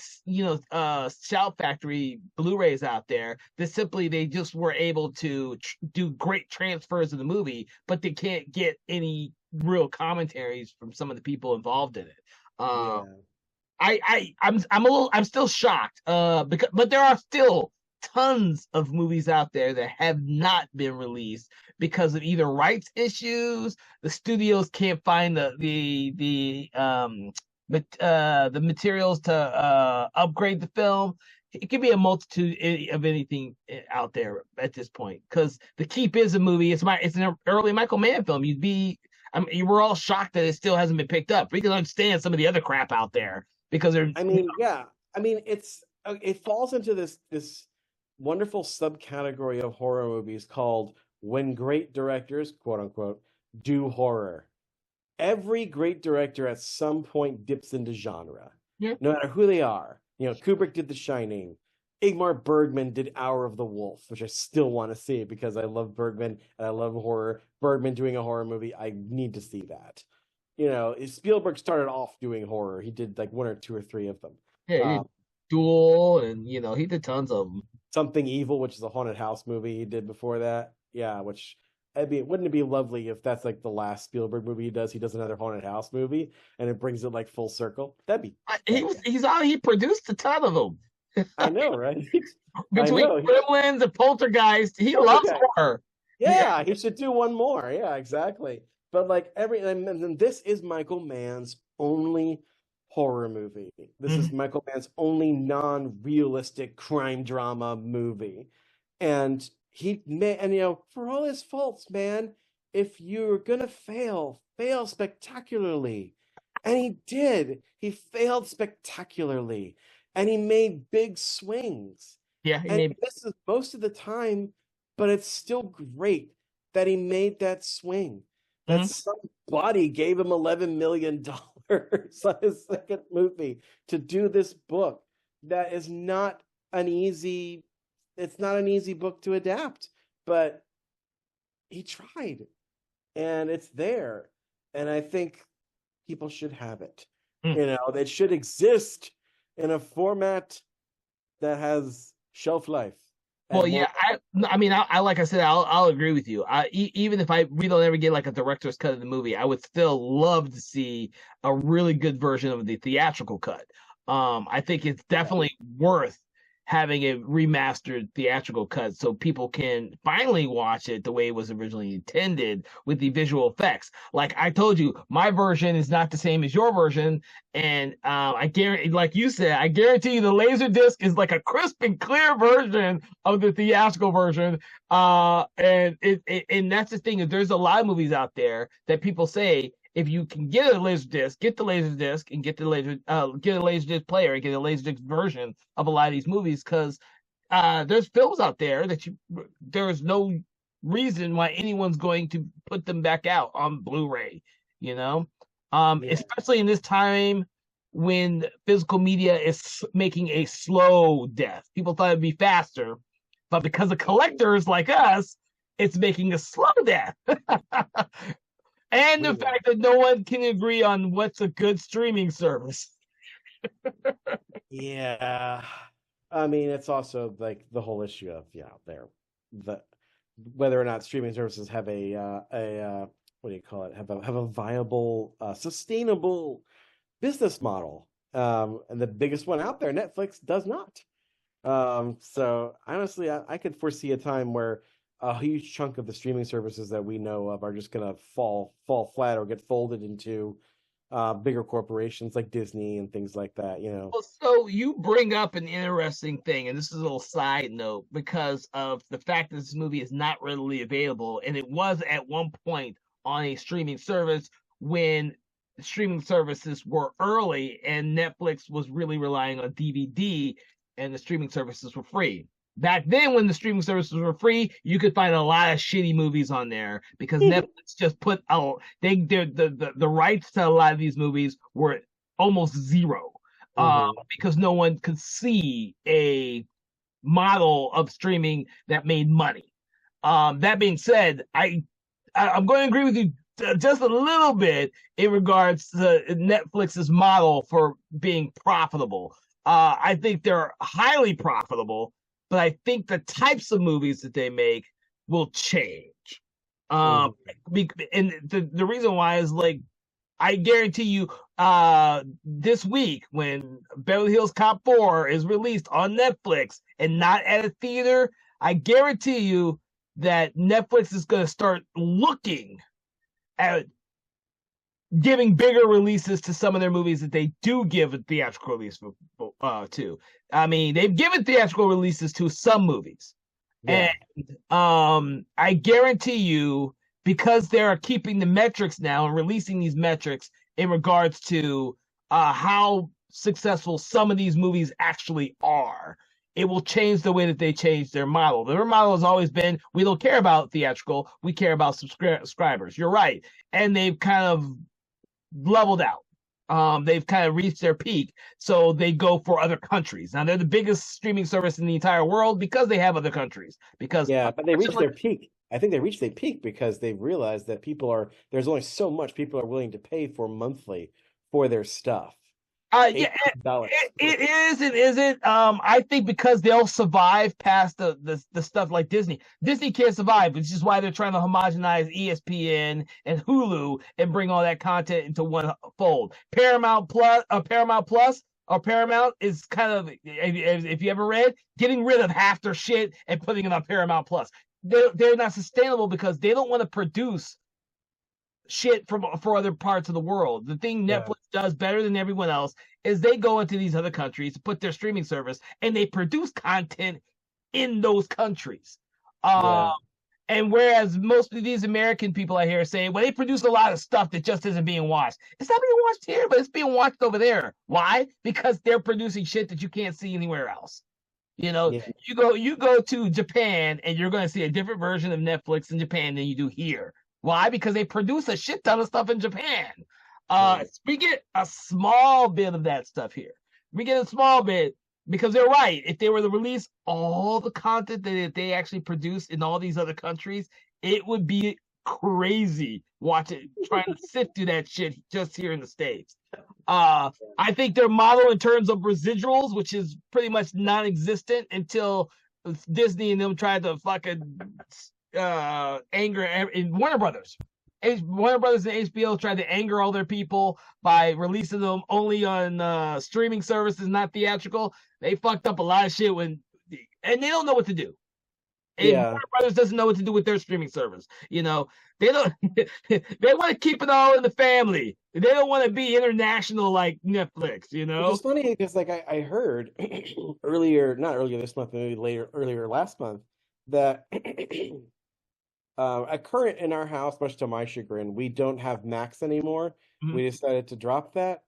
Shout Factory Blu-rays out there that simply they just were able to do great transfers of the movie, but they can't get any real commentaries from some of the people involved in it. I'm still shocked but there are still tons of movies out there that have not been released because of either rights issues. The studios can't find the materials to upgrade the film. It could be a multitude of anything out there at this point, because The Keep is a movie. It's an early Michael Mann film. You were all shocked that it still hasn't been picked up. We can understand some of the other crap out there because they're. It falls into this wonderful subcategory of horror movies called when great directors, quote unquote, do horror. Every great director at some point dips into genre, no matter who they are. Kubrick did The Shining. Ingmar Bergman did Hour of the Wolf, which I still want to see because I love Bergman and I love horror. Bergman doing a horror movie, I need to see that. Spielberg started off doing horror. He did like one or two or three of them. Yeah, Duel, and he did tons of them. Something Evil, which is a haunted house movie he did before that. Yeah, wouldn't it be lovely if that's like the last Spielberg movie he does? He does another haunted house movie, and it brings it like full circle. That'd be. He produced a ton of them. I know, right? Between Gremlins and Poltergeist, he loves horror. Yeah, he should do one more. Yeah, exactly. But like and this is Michael Mann's only horror movie. This is Michael Mann's only non-realistic crime drama movie. And for all his faults, man, if you're gonna fail spectacularly. And he did. He failed spectacularly, and he made big swings. Yeah, he And made. he misses most of the time, but it's still great that he made that swing. That Mhm. somebody gave him $11 million on his second movie to do this book. That is not an easy. It's not an easy book to adapt, but he tried, and it's there. And I think people should have it. Mm. It should exist in a format that has shelf life Well, and more. yeah, I mean, I like I said, I'll agree with you. Even if we don't ever get like a director's cut of the movie, I would still love to see a really good version of the theatrical cut. I think it's definitely worth having a remastered theatrical cut so people can finally watch it the way it was originally intended with the visual effects. Like I told you, my version is not the same as your version, and I guarantee, like you said, I guarantee you the laser disc is like a crisp and clear version of the theatrical version. And that's the thing is there's a lot of movies out there that people say if you can get a laser disc, get the laser disc and get a laser disc player and get a laser disc version of a lot of these movies because there's films out there there's no reason why anyone's going to put them back out on Blu-ray, you know? Yeah. Especially in this time when physical media is making a slow death. People thought it'd be faster, but because of collectors like us, it's making a slow death. And the fact that no one can agree on what's a good streaming service. Yeah. I mean, it's also like the whole issue of the whether or not streaming services have a what do you call it? Have a viable, sustainable business model. And the biggest one out there, Netflix, does not. So honestly, I could foresee a time where a huge chunk of the streaming services that we know of are just gonna fall flat or get folded into bigger corporations like Disney and things like that. Well, so you bring up an interesting thing, and this is a little side note because of the fact that this movie is not readily available, and it was at one point on a streaming service when streaming services were early and Netflix was really relying on DVD and the streaming services were free. Back then, when the streaming services were free, you could find a lot of shitty movies on there because Netflix just put out the rights to a lot of these movies were almost zero because no one could see a model of streaming that made money. That being said, I'm going to agree with you just a little bit in regards to Netflix's model for being profitable. I think they're highly profitable, but I think the types of movies that they make will change. And the reason why is like I guarantee you, this week when Beverly Hills Cop 4 is released on Netflix and not at a theater, I guarantee you that Netflix is going to start looking at giving bigger releases to some of their movies that they do give a theatrical release to. I mean, they've given theatrical releases to some movies. Yeah. And I guarantee you, because they're keeping the metrics now and releasing these metrics in regards to how successful some of these movies actually are, it will change the way that they change their model. Their model has always been, we don't care about theatrical, we care about subscribers. You're right. And they've kind of leveled out. They've kind of reached their peak, so they go for other countries. Now they're the biggest streaming service in the entire world because they have other countries. Because but they reached their peak. I think they reached their peak because they've realized that there's only so much people are willing to pay for monthly for their stuff. It is. It isn't. I think because they'll survive past the stuff like Disney. Disney can't survive, which is why they're trying to homogenize ESPN and Hulu and bring all that content into one fold. Paramount is kind of, if you ever read, getting rid of half their shit and putting it on Paramount Plus. They're not sustainable because they don't want to produce shit for other parts of the world. The thing Netflix does better than everyone else is they go into these other countries, put their streaming service, and they produce content in those countries. And whereas most of these American people I hear saying, well, they produce a lot of stuff that just isn't being watched. It's not being watched here, but it's being watched over there. Why? Because they're producing shit that you can't see anywhere else. You know, Yeah. you go to Japan and you're going to see a different version of Netflix in Japan than you do here. Why? Because they produce a shit ton of stuff in Japan. We get a small bit of that stuff here. We get a small bit because they're right. If they were to release all the content that they actually produce in all these other countries, it would be crazy watching trying to sift through that shit just here in the States. I think their model in terms of residuals, which is pretty much non-existent until Disney and them tried to fucking anger in Warner Brothers. Warner Brothers and HBO tried to anger all their people by releasing them only on streaming services, not theatrical. They fucked up a lot of shit and they don't know what to do. And Warner Brothers doesn't know what to do with their streaming service. You know, they don't. They want to keep it all in the family. They don't want to be international like Netflix. You know, it's funny because like I heard earlier, not earlier this month, maybe earlier last month, that at current in our house, much to my chagrin, we don't have Max anymore. Mm-hmm. We decided to drop that.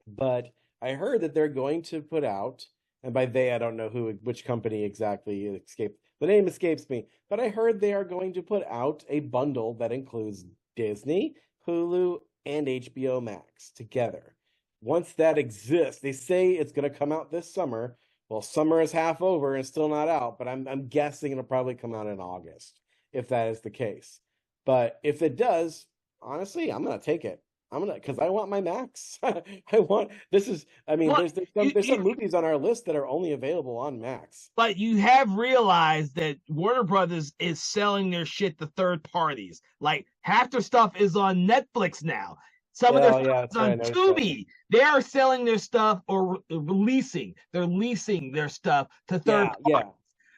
But I heard that they're going to put out, and by they I don't know which company exactly escaped. The name escapes me, but I heard they are going to put out a bundle that includes Disney, Hulu, and HBO Max together. Once that exists, they say it's going to come out this summer. Well, summer is half over and still not out, but I'm guessing it'll probably come out in August if that is the case. But if it does, honestly, I'm gonna take it. Because I want my Max. There's some movies on our list that are only available on Max. But you have realized that Warner Brothers is selling their shit to third parties. Like half their stuff is on Netflix now. Some of their stuff is on Tubi. They are selling their stuff or releasing. They're leasing their stuff to third parties.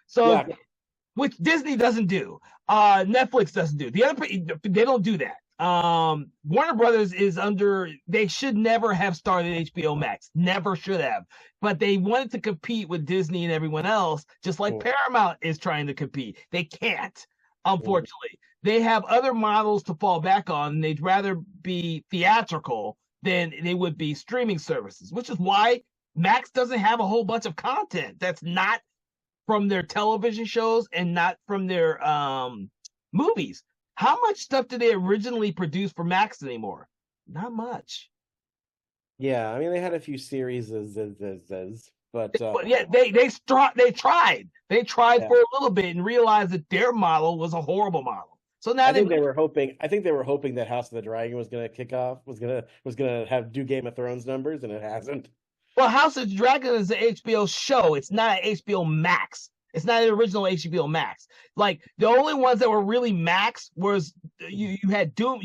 So, which Disney doesn't do. Netflix doesn't do. They don't do that. Warner Brothers they should never have started HBO Max. Never should have. But they wanted to compete with Disney and everyone else, just like Paramount is trying to compete. They can't, unfortunately. They have other models to fall back on, and they'd rather be theatrical than they would be streaming services, which is why Max doesn't have a whole bunch of content that's not from their television shows and not from their movies. How much stuff did they originally produce for Max anymore? Not much. Yeah, I mean they had a few series, but yeah, they tried. They tried for a little bit and realized that their model was a horrible model. So now they were hoping that House of the Dragon was going to kick off, was going to do Game of Thrones numbers, and it hasn't. Well, House of the Dragon is an HBO show. It's not an HBO Max. It's not an original HBO Max. Like the only ones that were really Max was you had Doom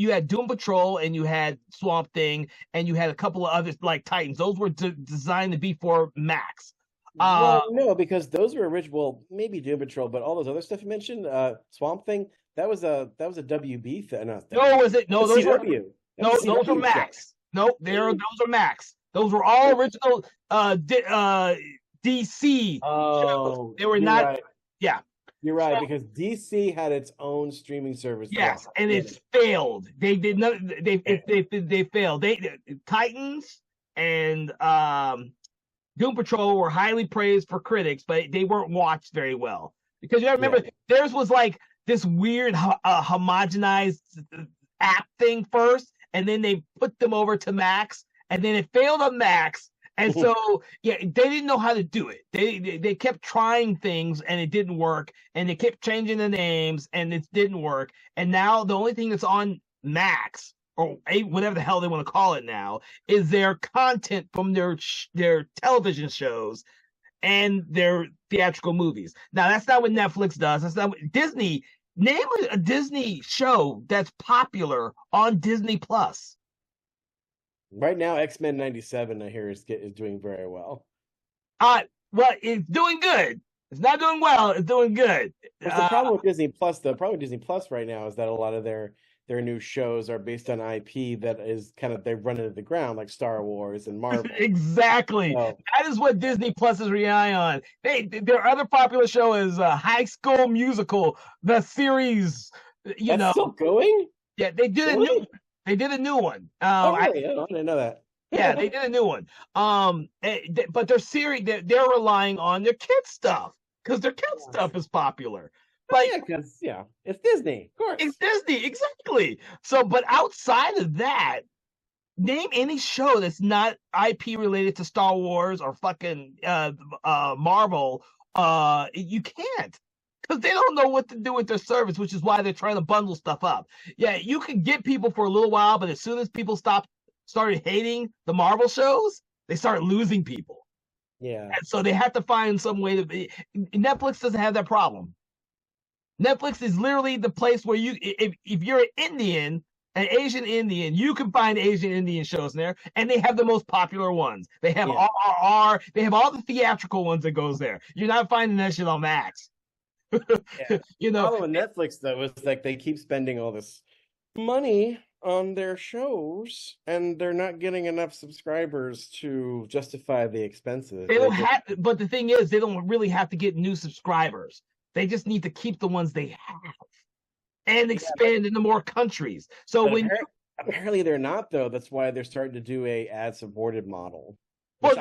Patrol, and you had Swamp Thing, and you had a couple of others like Titans. Those were designed to be for Max. Well, no, because those were original. Maybe Doom Patrol, but all those other stuff you mentioned, Swamp Thing, that was a WB thing. No, was it? No, those CW. Those were Max. No, those are Max. Those were all original DC shows. They were not. Right. Yeah, you're right, because DC had its own streaming service. Yes, and it's failed. They did not. They failed. Titans and Doom Patrol were highly praised for critics, but they weren't watched very well because you remember theirs was like this weird homogenized app thing first, and then they put them over to Max, and then it failed on Max. And so, they didn't know how to do it. They kept trying things and it didn't work. And they kept changing the names and it didn't work. And now the only thing that's on Max, or whatever the hell they want to call it now, is their content from their television shows and their theatrical movies. Now, that's not what Netflix does. That's not what Disney. Name a Disney show that's popular on Disney Plus. Right now, X-Men 97, I hear, is doing very well. Well, it's doing good. It's not doing well. It's doing good. What's the problem with Disney Plus, though? The problem with Disney Plus right now is that a lot of their their new shows are based on IP that is kind of they've run into the ground, like Star Wars and Marvel. Exactly. So, That is what Disney Plus is relying on. Their other popular show is High School Musical, the series. that's still going? Yeah, they did Really? they did a new one. Oh, really? I didn't know that. Yeah, they did a new one. But their series, they're relying on their kids stuff because their kids stuff is popular. Like, yeah, because it's Disney, of course. it's Disney, exactly. So, but outside of that, name any show that's not IP related to Star Wars or fucking Marvel. You can't because they don't know what to do with their service, which is why they're trying to bundle stuff up. Yeah, you can get people for a little while, but as soon as people started hating the Marvel shows, they start losing people. Yeah. And so they have to find some way to be. Netflix doesn't have that problem. Netflix is literally the place where if you're an Indian, an Asian Indian, you can find Asian Indian shows in there, and they have the most popular ones. They have RRR, they have all the theatrical ones that goes there. You're not finding that shit on Max. Yeah. You know, problem with Netflix though is like they keep spending all this money on their shows, and they're not getting enough subscribers to justify the expenses. they don't have, but the thing is, they don't really have to get new subscribers. They just need to keep the ones they have and expand into more countries. So when apparently they're not though. That's why they're starting to do a ad-supported model. Well,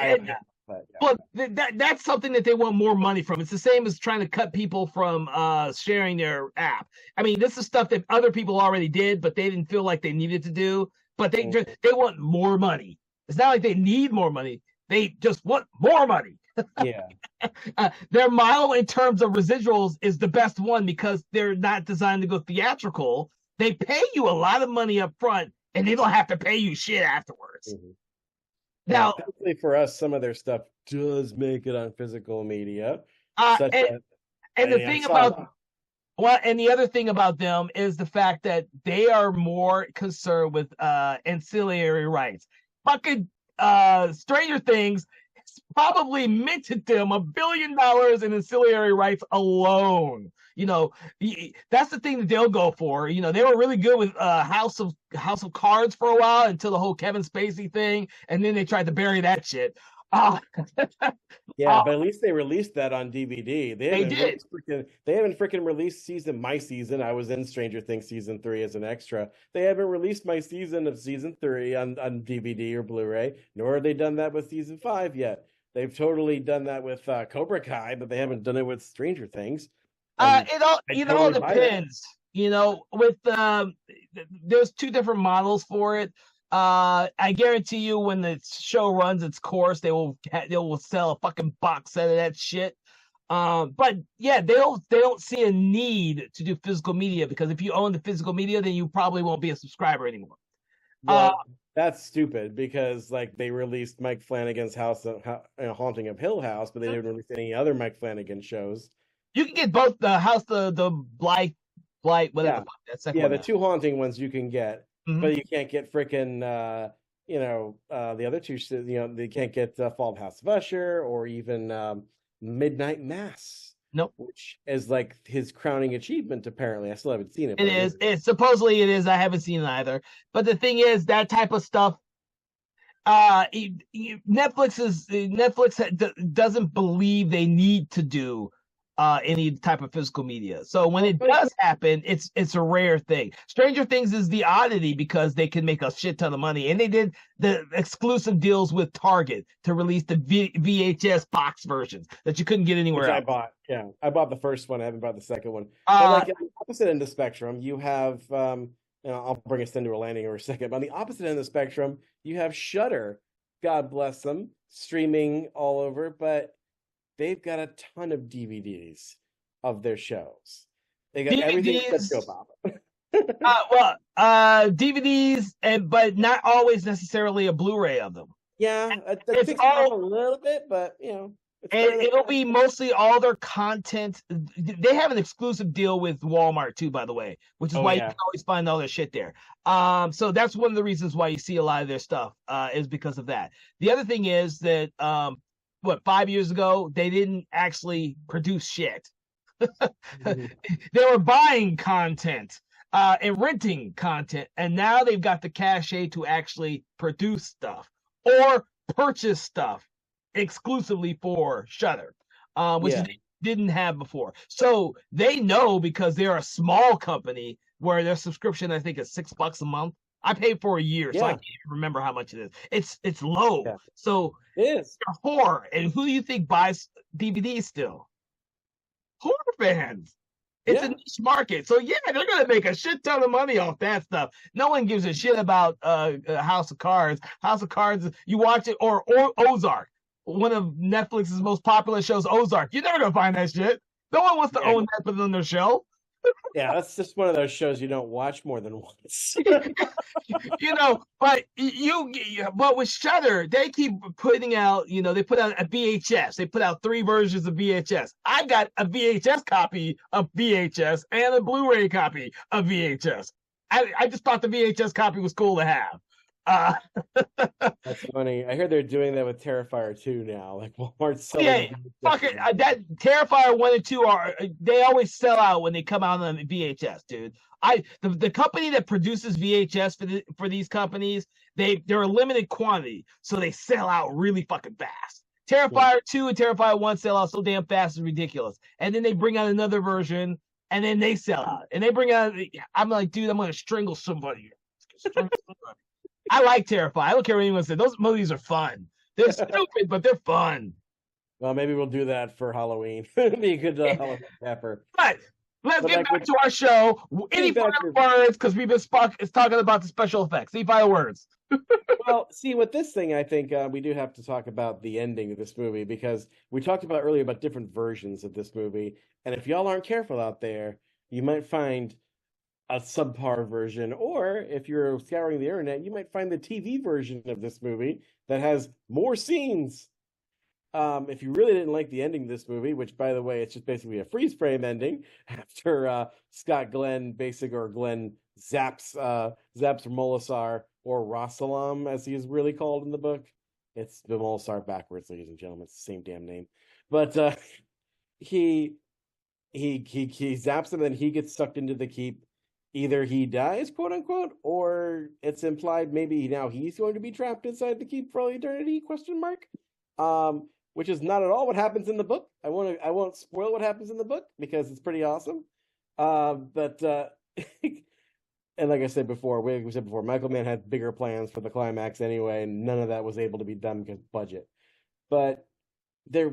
that's something that they want more money from. It's the same as trying to cut people from sharing their app. I mean, this is stuff that other people already did, but they didn't feel like they needed to do. But they want more money. It's not like they need more money. They just want more money. Yeah. Their model in terms of residuals is the best one because they're not designed to go theatrical. They pay you a lot of money up front, and they don't have to pay you shit afterwards. Mm-hmm. Now, thankfully for us, some of their stuff does make it on physical media. And the other thing about them is the fact that they are more concerned with ancillary rights. Fucking Stranger Things probably minted them $1 billion in ancillary rights alone. You know, that's the thing that they'll go for. You know, they were really good with House of Cards for a while until the whole Kevin Spacey thing, and then they tried to bury that shit. But at least they released that on DVD. They haven't freaking released my season. I was in Stranger Things season 3 as an extra. They haven't released my season of season 3 on DVD or Blu-ray, nor have they done that with season 5 yet. They've totally done that with Cobra Kai, but they haven't done it with Stranger Things. It all depends. You know, with there's two different models for it. I guarantee you, when the show runs its course, they will sell a fucking box set of that shit. But yeah, they don't see a need to do physical media, because if you own the physical media, then you probably won't be a subscriber anymore. Well, that's stupid, because like they released Mike Flanagan's Haunting of Hill House, but they didn't release any other Mike Flanagan shows. You can get both the house, the Blight, whatever. Yeah, the two haunting ones you can get. Mm-hmm. But you can't get freaking, the other two. They can't get Fall of House of Usher or even Midnight Mass. Nope. Which is like his crowning achievement. Apparently, I still haven't seen it. It is. It supposedly it is. I haven't seen it either. But the thing is, that type of stuff. Netflix doesn't believe they need to do any type of physical media. So when it does happen, it's a rare thing. Stranger Things is the oddity because they can make a shit ton of money, and they did the exclusive deals with Target to release the VHS box versions that you couldn't get anywhere else. I bought the first one. I haven't bought the second one. But like on the opposite end of the spectrum, you have I'll bring us into a landing in a second. But on the opposite end of the spectrum, you have Shudder. God bless them, streaming all over, but they've got a ton of DVDs of their shows. They got everything except Joe Bob. DVDs, but not always necessarily a Blu-ray of them. Yeah, it's all a little bit, but it'll be mostly all their content. They have an exclusive deal with Walmart too, by the way, which is why you can always find all their shit there. So that's one of the reasons why you see a lot of their stuff is because of that. The other thing is that 5 years ago, they didn't actually produce shit. They were buying content. and renting content, and now they've got the cachet to actually produce stuff or purchase stuff exclusively for Shudder, which Yeah. they didn't have before. So they know, because they're a small company where their subscription, I think, is $6 a month. I paid for a year, so I Yeah. can't even remember how much it is. It's low. Yeah. So It is. horror, and who do you think buys DVDs still? Horror fans. It's a Yeah. niche market. So yeah, they're gonna make a shit ton of money off that stuff. No one gives a shit about House of Cards. House of Cards, you watch it, or Ozark, one of Netflix's most popular shows, Ozark. You're never gonna find that shit. No one wants to Yeah. own that on their show. Yeah, that's just one of those shows you don't watch more than once. But with Shudder, they keep putting out, they put out a VHS. They put out 3 versions of VHS. I got a VHS copy of VHS and a Blu-ray copy of VHS. I just thought the VHS copy was cool to have. That's funny. I heard they're doing that with Terrifier 2 now. Like Walmart's selling. Yeah, fuck it. That Terrifier 1 and 2 they always sell out when they come out on VHS, dude. The company that produces VHS for these companies, they're a limited quantity, so they sell out really fucking fast. Terrifier 2 and Terrifier 1 sell out so damn fast, it's ridiculous. And then they bring out another version, and then they sell out. And they bring out, I'm like, dude, I'm gonna strangle somebody. I like Terrifier. I don't care what anyone says. Those movies are fun. They're stupid, but they're fun. Well, maybe we'll do that for Halloween. Be a good Halloween pepper. But let's get back to our show. Any final words? Because we've been talking about the special effects. Any final words? Well, see, with this thing, I think we do have to talk about the ending of this movie, because we talked about earlier about different versions of this movie. And if y'all aren't careful out there, you might find a subpar version, or if you're scouring the internet, you might find the TV version of this movie that has more scenes. If you really didn't like the ending of this movie, which, by the way, it's just basically a freeze frame ending after Scott Glenn zaps Molasar, or Rossalam, as he is really called in the book. It's the Molasar backwards, ladies and gentlemen. It's the same damn name. But he zaps him, and he gets sucked into the keep. Either he dies, quote unquote, or it's implied maybe now he's going to be trapped inside the keep for all eternity, question mark. Which is not at all what happens in the book. I won't spoil what happens in the book, because it's pretty awesome. But and like I said before, Michael Mann had bigger plans for the climax anyway, and none of that was able to be done because of budget. But there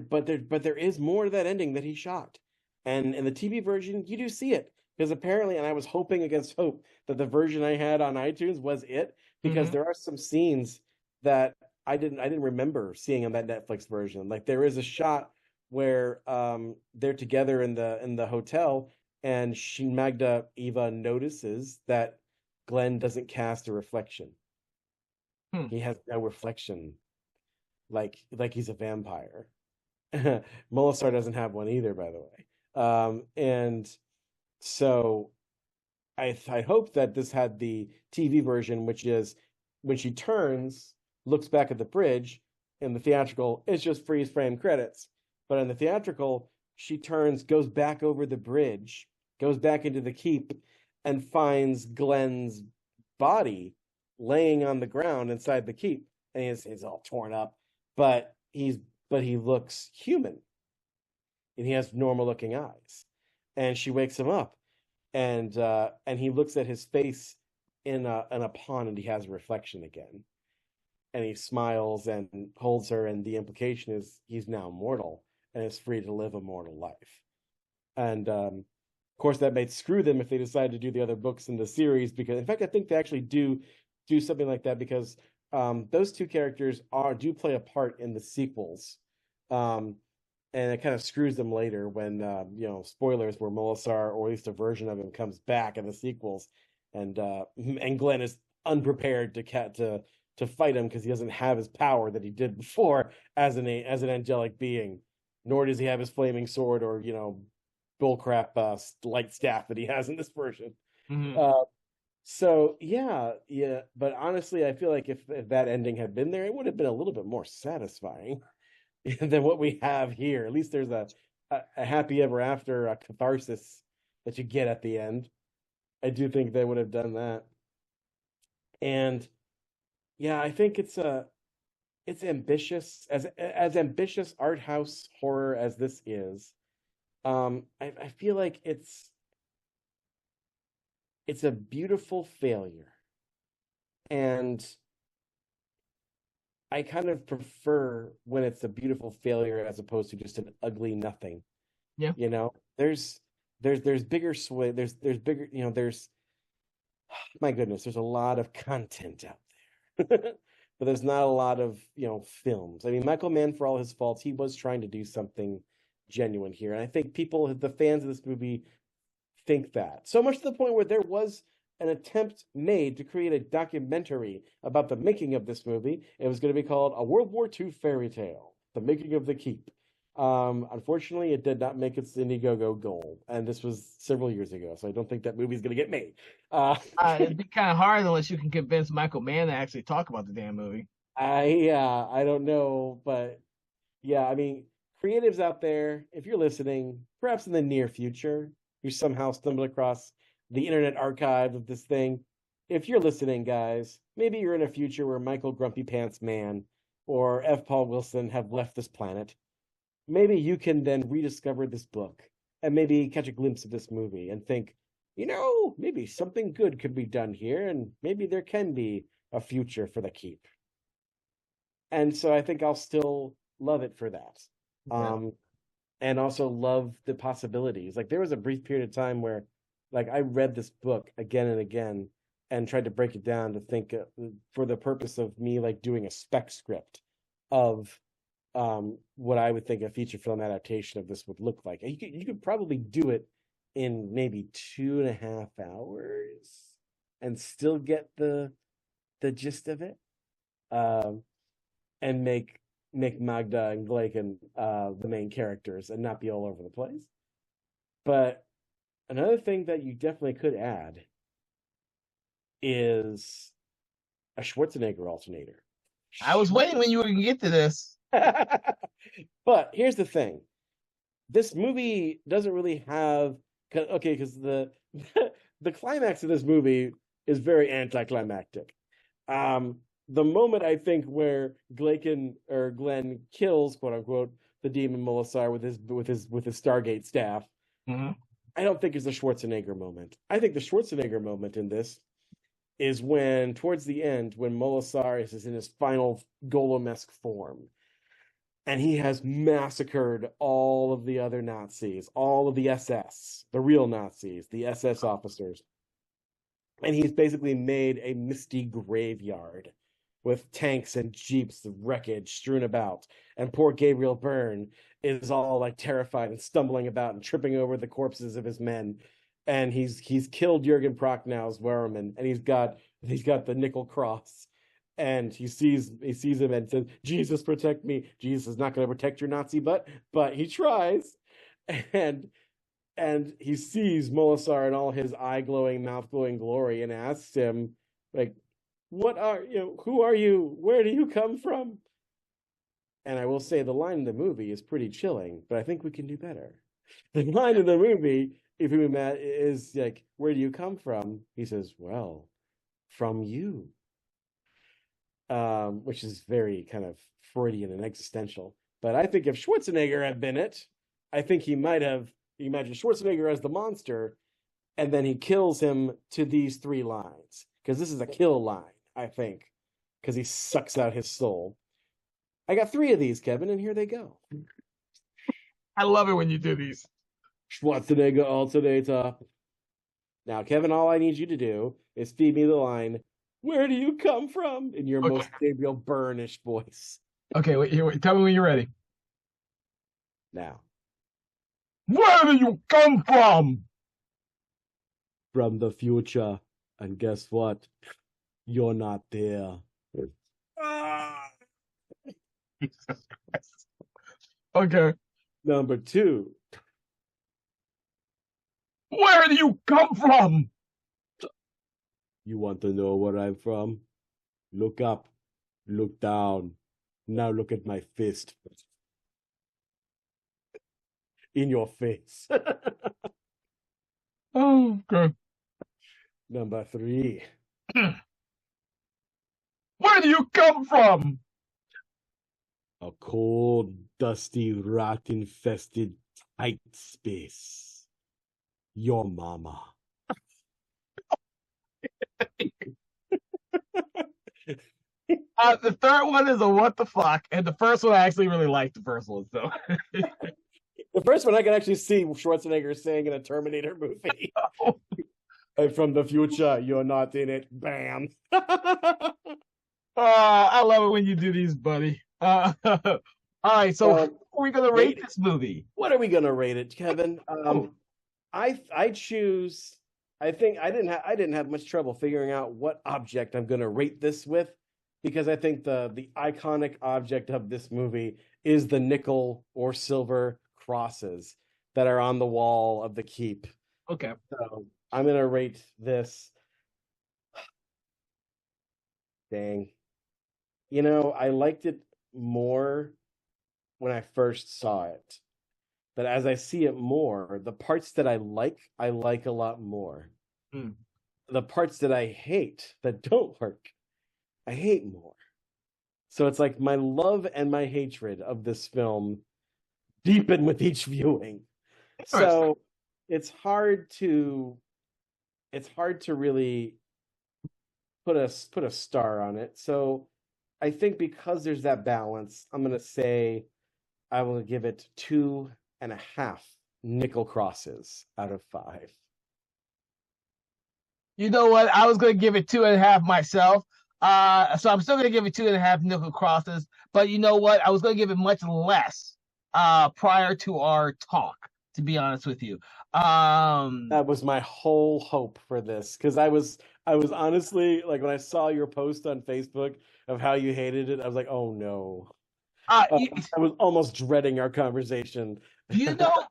is more to that ending that he shot. And in the TV version, you do see it. Because apparently, and I was hoping against hope that the version I had on iTunes was it, because there are some scenes that I didn't remember seeing in that Netflix version. Like, there is a shot where they're together in the hotel, and Shin Magda Eva notices that Glenn doesn't cast a reflection. He has no reflection, like he's a vampire. Molasar doesn't have one either, by the way. And so I hope that this had the TV version, which is when she turns, looks back at the bridge. In the theatrical, it's just freeze frame credits. But in the theatrical, she turns, goes back over the bridge, goes back into the keep, and finds Glenn's body laying on the ground inside the keep. And he's all torn up, but he looks human, and he has normal looking eyes. And she wakes him up, and he looks at his face in a pond, and he has a reflection again. And he smiles and holds her, and the implication is he's now mortal and is free to live a mortal life. And of course, that might screw them if they decide to do the other books in the series, because, in fact, I think they actually do something like that, because those two characters do play a part in the sequels. And it kind of screws them later when, spoilers, where Molasar, or at least a version of him, comes back in the sequels, and Glenn is unprepared to fight him, because he doesn't have his power that he did before as an angelic being, nor does he have his flaming sword or bullcrap light staff that he has in this version. So yeah. But honestly, I feel like if that ending had been there, it would have been a little bit more satisfying than what we have here. At least there's a happy ever after, a catharsis that you get at the end. I do think they would have done that. And yeah, I think it's ambitious, as ambitious art house horror as this is. I feel like it's a beautiful failure. And I kind of prefer when it's a beautiful failure as opposed to just an ugly nothing. Yeah. You know, there's bigger sway, there's bigger, there's my goodness, there's a lot of content out there. But there's not a lot of, films. I mean, Michael Mann, for all his faults, he was trying to do something genuine here. And I think people, the fans of this movie, think that. So much to the point where there was an attempt made to create a documentary about the making of this movie. It was going to be called A World War II Fairy Tale, The Making of the Keep. Unfortunately, it did not make its Indiegogo goal, and this was several years ago, so I don't think that movie's going to get made. It'd be kind of hard unless you can convince Michael Mann to actually talk about the damn movie. I don't know, but yeah, I mean, creatives out there, if you're listening, perhaps in the near future, you somehow stumbled across the Internet Archive of this thing. If you're listening, guys, maybe you're in a future where Michael Grumpy Pants Man or F. Paul Wilson have left this planet. Maybe you can then rediscover this book and maybe catch a glimpse of this movie and think, maybe something good could be done here, and maybe there can be a future for the keep. And so I think I'll still love it for that. Yeah. And also love the possibilities. Like there was a brief period of time where like I read this book again and again and tried to break it down to think for the purpose of me like doing a spec script of what I would think a feature film adaptation of this would look like. And you could probably do it in maybe 2.5 hours and still get the gist of it. And make Magda and Glaken the main characters and not be all over the place. But another thing that you definitely could add is a Schwarzenegger alternator. I was waiting when you were going to get to this. But here's the thing. This movie doesn't really have because the the climax of this movie is very anticlimactic. The moment I think where Glaken or Glenn kills, quote unquote, the demon Molasar with his Stargate staff, I don't think is the Schwarzenegger moment. I think the Schwarzenegger moment in this is when, towards the end, when Molasar is in his final golem-esque form, and he has massacred all of the other Nazis, all of the SS, the real Nazis, the SS officers, and he's basically made a misty graveyard with tanks and jeeps of wreckage strewn about. And poor Gabriel Byrne is all like terrified and stumbling about and tripping over the corpses of his men. And he's killed Jurgen Prochnow's Werman, and he's got the nickel cross. And he sees him and says, "Jesus, protect me." Jesus is not going to protect your Nazi butt, but he tries. And he sees Molasar in all his eye-glowing, mouth-glowing glory and asks him, like, who are you? Where do you come from? And I will say the line in the movie is pretty chilling, but I think we can do better. The line in the movie, if you Matt, is like, "Where do you come from?" He says, "Well, from you." Which is very kind of Freudian and existential. But I think if Schwarzenegger had been it, I think he might have. You imagine Schwarzenegger as the monster, and then he kills him to these 3 lines, because this is a kill line, I think, because he sucks out his soul. I got 3 of these, Kevin, and here they go. I love it when you do these. Schwarzenegger alternator. Now, Kevin, all I need you to do is feed me the line, "Where do you come from?" in your most Gabriel Byrne-ish voice. Okay, wait, tell me when you're ready. Now. Where do you come from? From the future. And guess what? You're not there. Jesus Christ. Okay. Number 2. Where do you come from? You want to know where I'm from? Look up. Look down. Now look at my fist. In your face. Oh, okay. Number 3. Where do you come from? A cold, dusty, rat-infested, tight space. Your mama. The third one is a what the fuck, and the first one I actually really liked the first one. So The first one I can actually see Schwarzenegger saying in a Terminator movie. I'm from the future. You're not in it. Bam. I love it when you do these, buddy. All right, so how are we gonna rate this movie? What are we gonna rate it, Kevin? I choose. I think I didn't have much trouble figuring out what object I'm gonna rate this with, because I think the iconic object of this movie is the nickel or silver crosses that are on the wall of the keep. Okay. So I'm gonna rate this. Dang. I liked it more when I first saw it. But as I see it more, the parts that I like a lot more. Mm. The parts that I hate, that don't work, I hate more. So it's like my love and my hatred of this film deepen with each viewing. So it's hard to really put a star on it. So I think because there's that balance, I'm gonna say I will give it 2.5 nickel crosses out of 5. You know what? I was gonna give it 2.5 myself. So I'm still gonna give it 2.5 nickel crosses. But you know what? I was gonna give it much less prior to our talk, to be honest with you. That was my whole hope for this, because I was honestly, like, when I saw your post on Facebook of how you hated it, I was like, oh no. I was almost dreading our conversation. You know,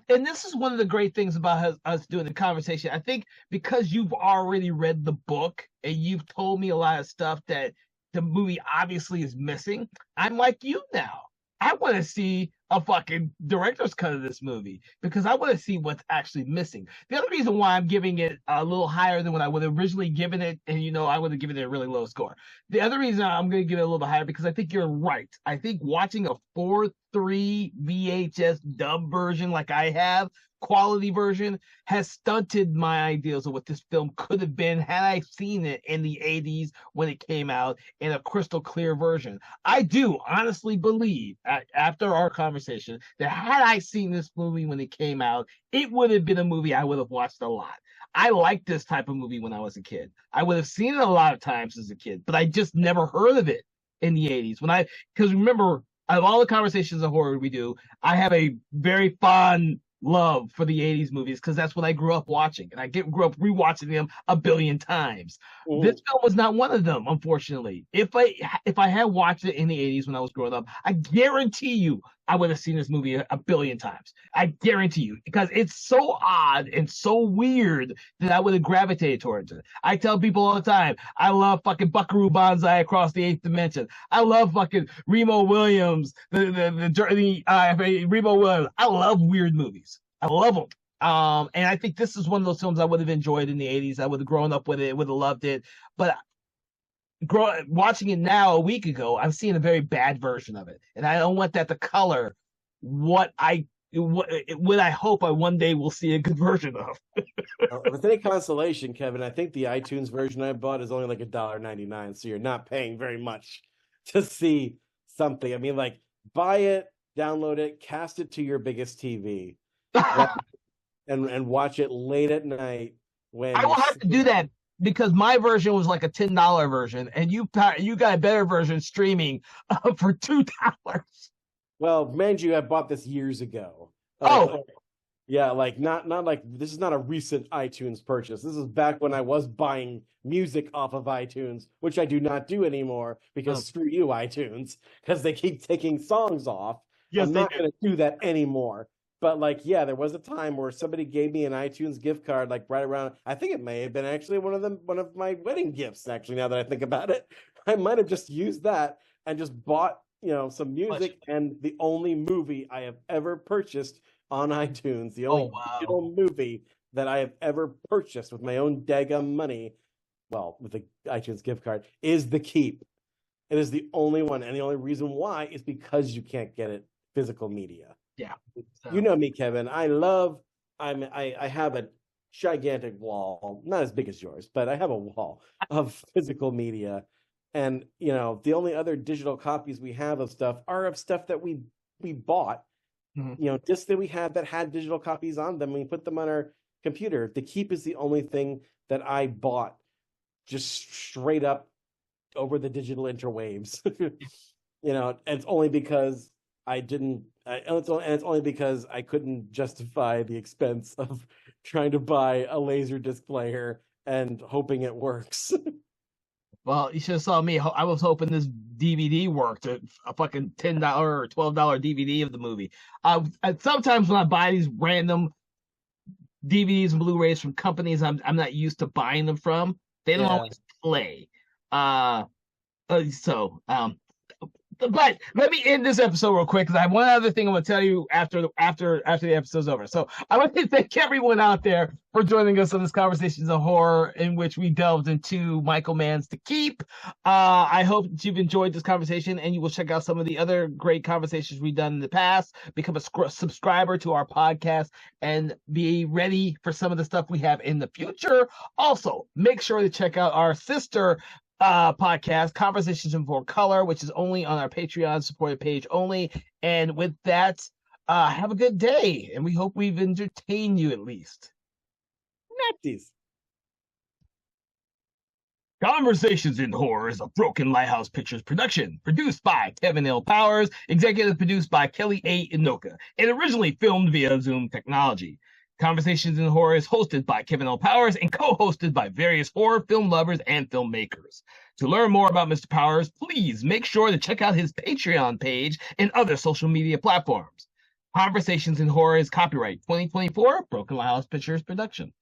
and this is one of the great things about us doing the conversation. I think because you've already read the book and you've told me a lot of stuff that the movie obviously is missing, I'm like you now. I want to see a fucking director's cut of this movie because I want to see what's actually missing. The other reason why I'm giving it a little higher than what I would have originally given it, and I would have given it a really low score. The other reason I'm going to give it a little bit higher because I think you're right. I think watching a 4:3 VHS dub version like I have, quality version, has stunted my ideas of what this film could have been had I seen it in the 80s when it came out in a crystal clear version. I do honestly believe, after our conversation, that had I seen this movie when it came out, it would have been a movie I would have watched a lot. I liked this type of movie when I was a kid. I would have seen it a lot of times as a kid, but I just never heard of it in the 80s. Because remember, out of all the conversations of horror we do, I have a very fond love for the 80s movies because that's what I grew up watching, and I grew up rewatching them a billion times. This film was not one of them, unfortunately. If I had watched it in the 80s when I was growing up, I guarantee you I would have seen this movie a billion times. I guarantee you, because it's so odd and so weird that I would have gravitated towards it. I tell people all the time, I love fucking Buckaroo Banzai Across the Eighth Dimension. I love fucking Remo Williams, Remo Williams. I love weird movies. I love them. And I think this is one of those films I would have enjoyed in the 80s. I would have grown up with it, would have loved it. But watching it now a week ago, I'm seeing a very bad version of it. And I don't want that to color what I hope I one day will see a good version of. With any consolation, Kevin, I think the iTunes version I bought is only like $1.99, so you're not paying very much to see something. I mean, like, buy it, download it, cast it to your biggest TV, and watch it late at night. When I will have to do that because my version was like a $10 version, and you got a better version streaming for $2. Well, mind you, I bought this years ago. Yeah, like not like this is not a recent iTunes purchase. This is back when I was buying music off of iTunes, which I do not do anymore because screw you, iTunes, because they keep taking songs off. Yes, I'm not going to do that anymore. But like, yeah, there was a time where somebody gave me an iTunes gift card, like right around. I think it may have been actually one of my wedding gifts. Actually, now that I think about it, I might have just used that and just bought some music. And the only movie I have ever purchased on iTunes. The Oh, only wow. digital movie that I have ever purchased with my own daggum money, well, with the iTunes gift card, is The Keep. It is the only one, and the only reason why is because you can't get it physical media. Yeah. You know me, Kevin. I have a gigantic wall, not as big as yours, but I have a wall of physical media. And the only other digital copies we have of stuff are of stuff that we bought. Discs that we had that had digital copies on them. We put them on our computer. The Keep is the only thing that I bought just straight up over the digital interwaves. And it's only because it's only because I couldn't justify the expense of trying to buy a laser disc player and hoping it works. Well, you should have saw me. I was hoping this DVD worked. A fucking $10 or $12 DVD of the movie. Sometimes when I buy these random DVDs and Blu-rays from companies I'm not used to buying them from, they don't always play. But let me end this episode real quick because I have one other thing I'm going to tell you after the episode's over. So I want to thank everyone out there for joining us on this Conversations of Horror in which we delved into Michael Mann's The Keep. I hope that you've enjoyed this conversation and you will check out some of the other great conversations we've done in the past. Become a subscriber to our podcast and be ready for some of the stuff we have in the future. Also, make sure to check out our sister podcast, Conversations in Full Color, which is only on our Patreon supported page only. And with that, have a good day, and we hope we've entertained you at least. Nazis. Conversations in Horror is a Broken Lighthouse Pictures production, produced by Kevin L. Powers, executive produced by Kelly A. Inoka, and originally filmed via Zoom technology. Conversations in Horror is hosted by Kevin L. Powers and co-hosted by various horror film lovers and filmmakers. To learn more about Mr. Powers, please make sure to check out his Patreon page and other social media platforms. Conversations in Horror is copyright 2024 Broken Lighthouse Pictures production.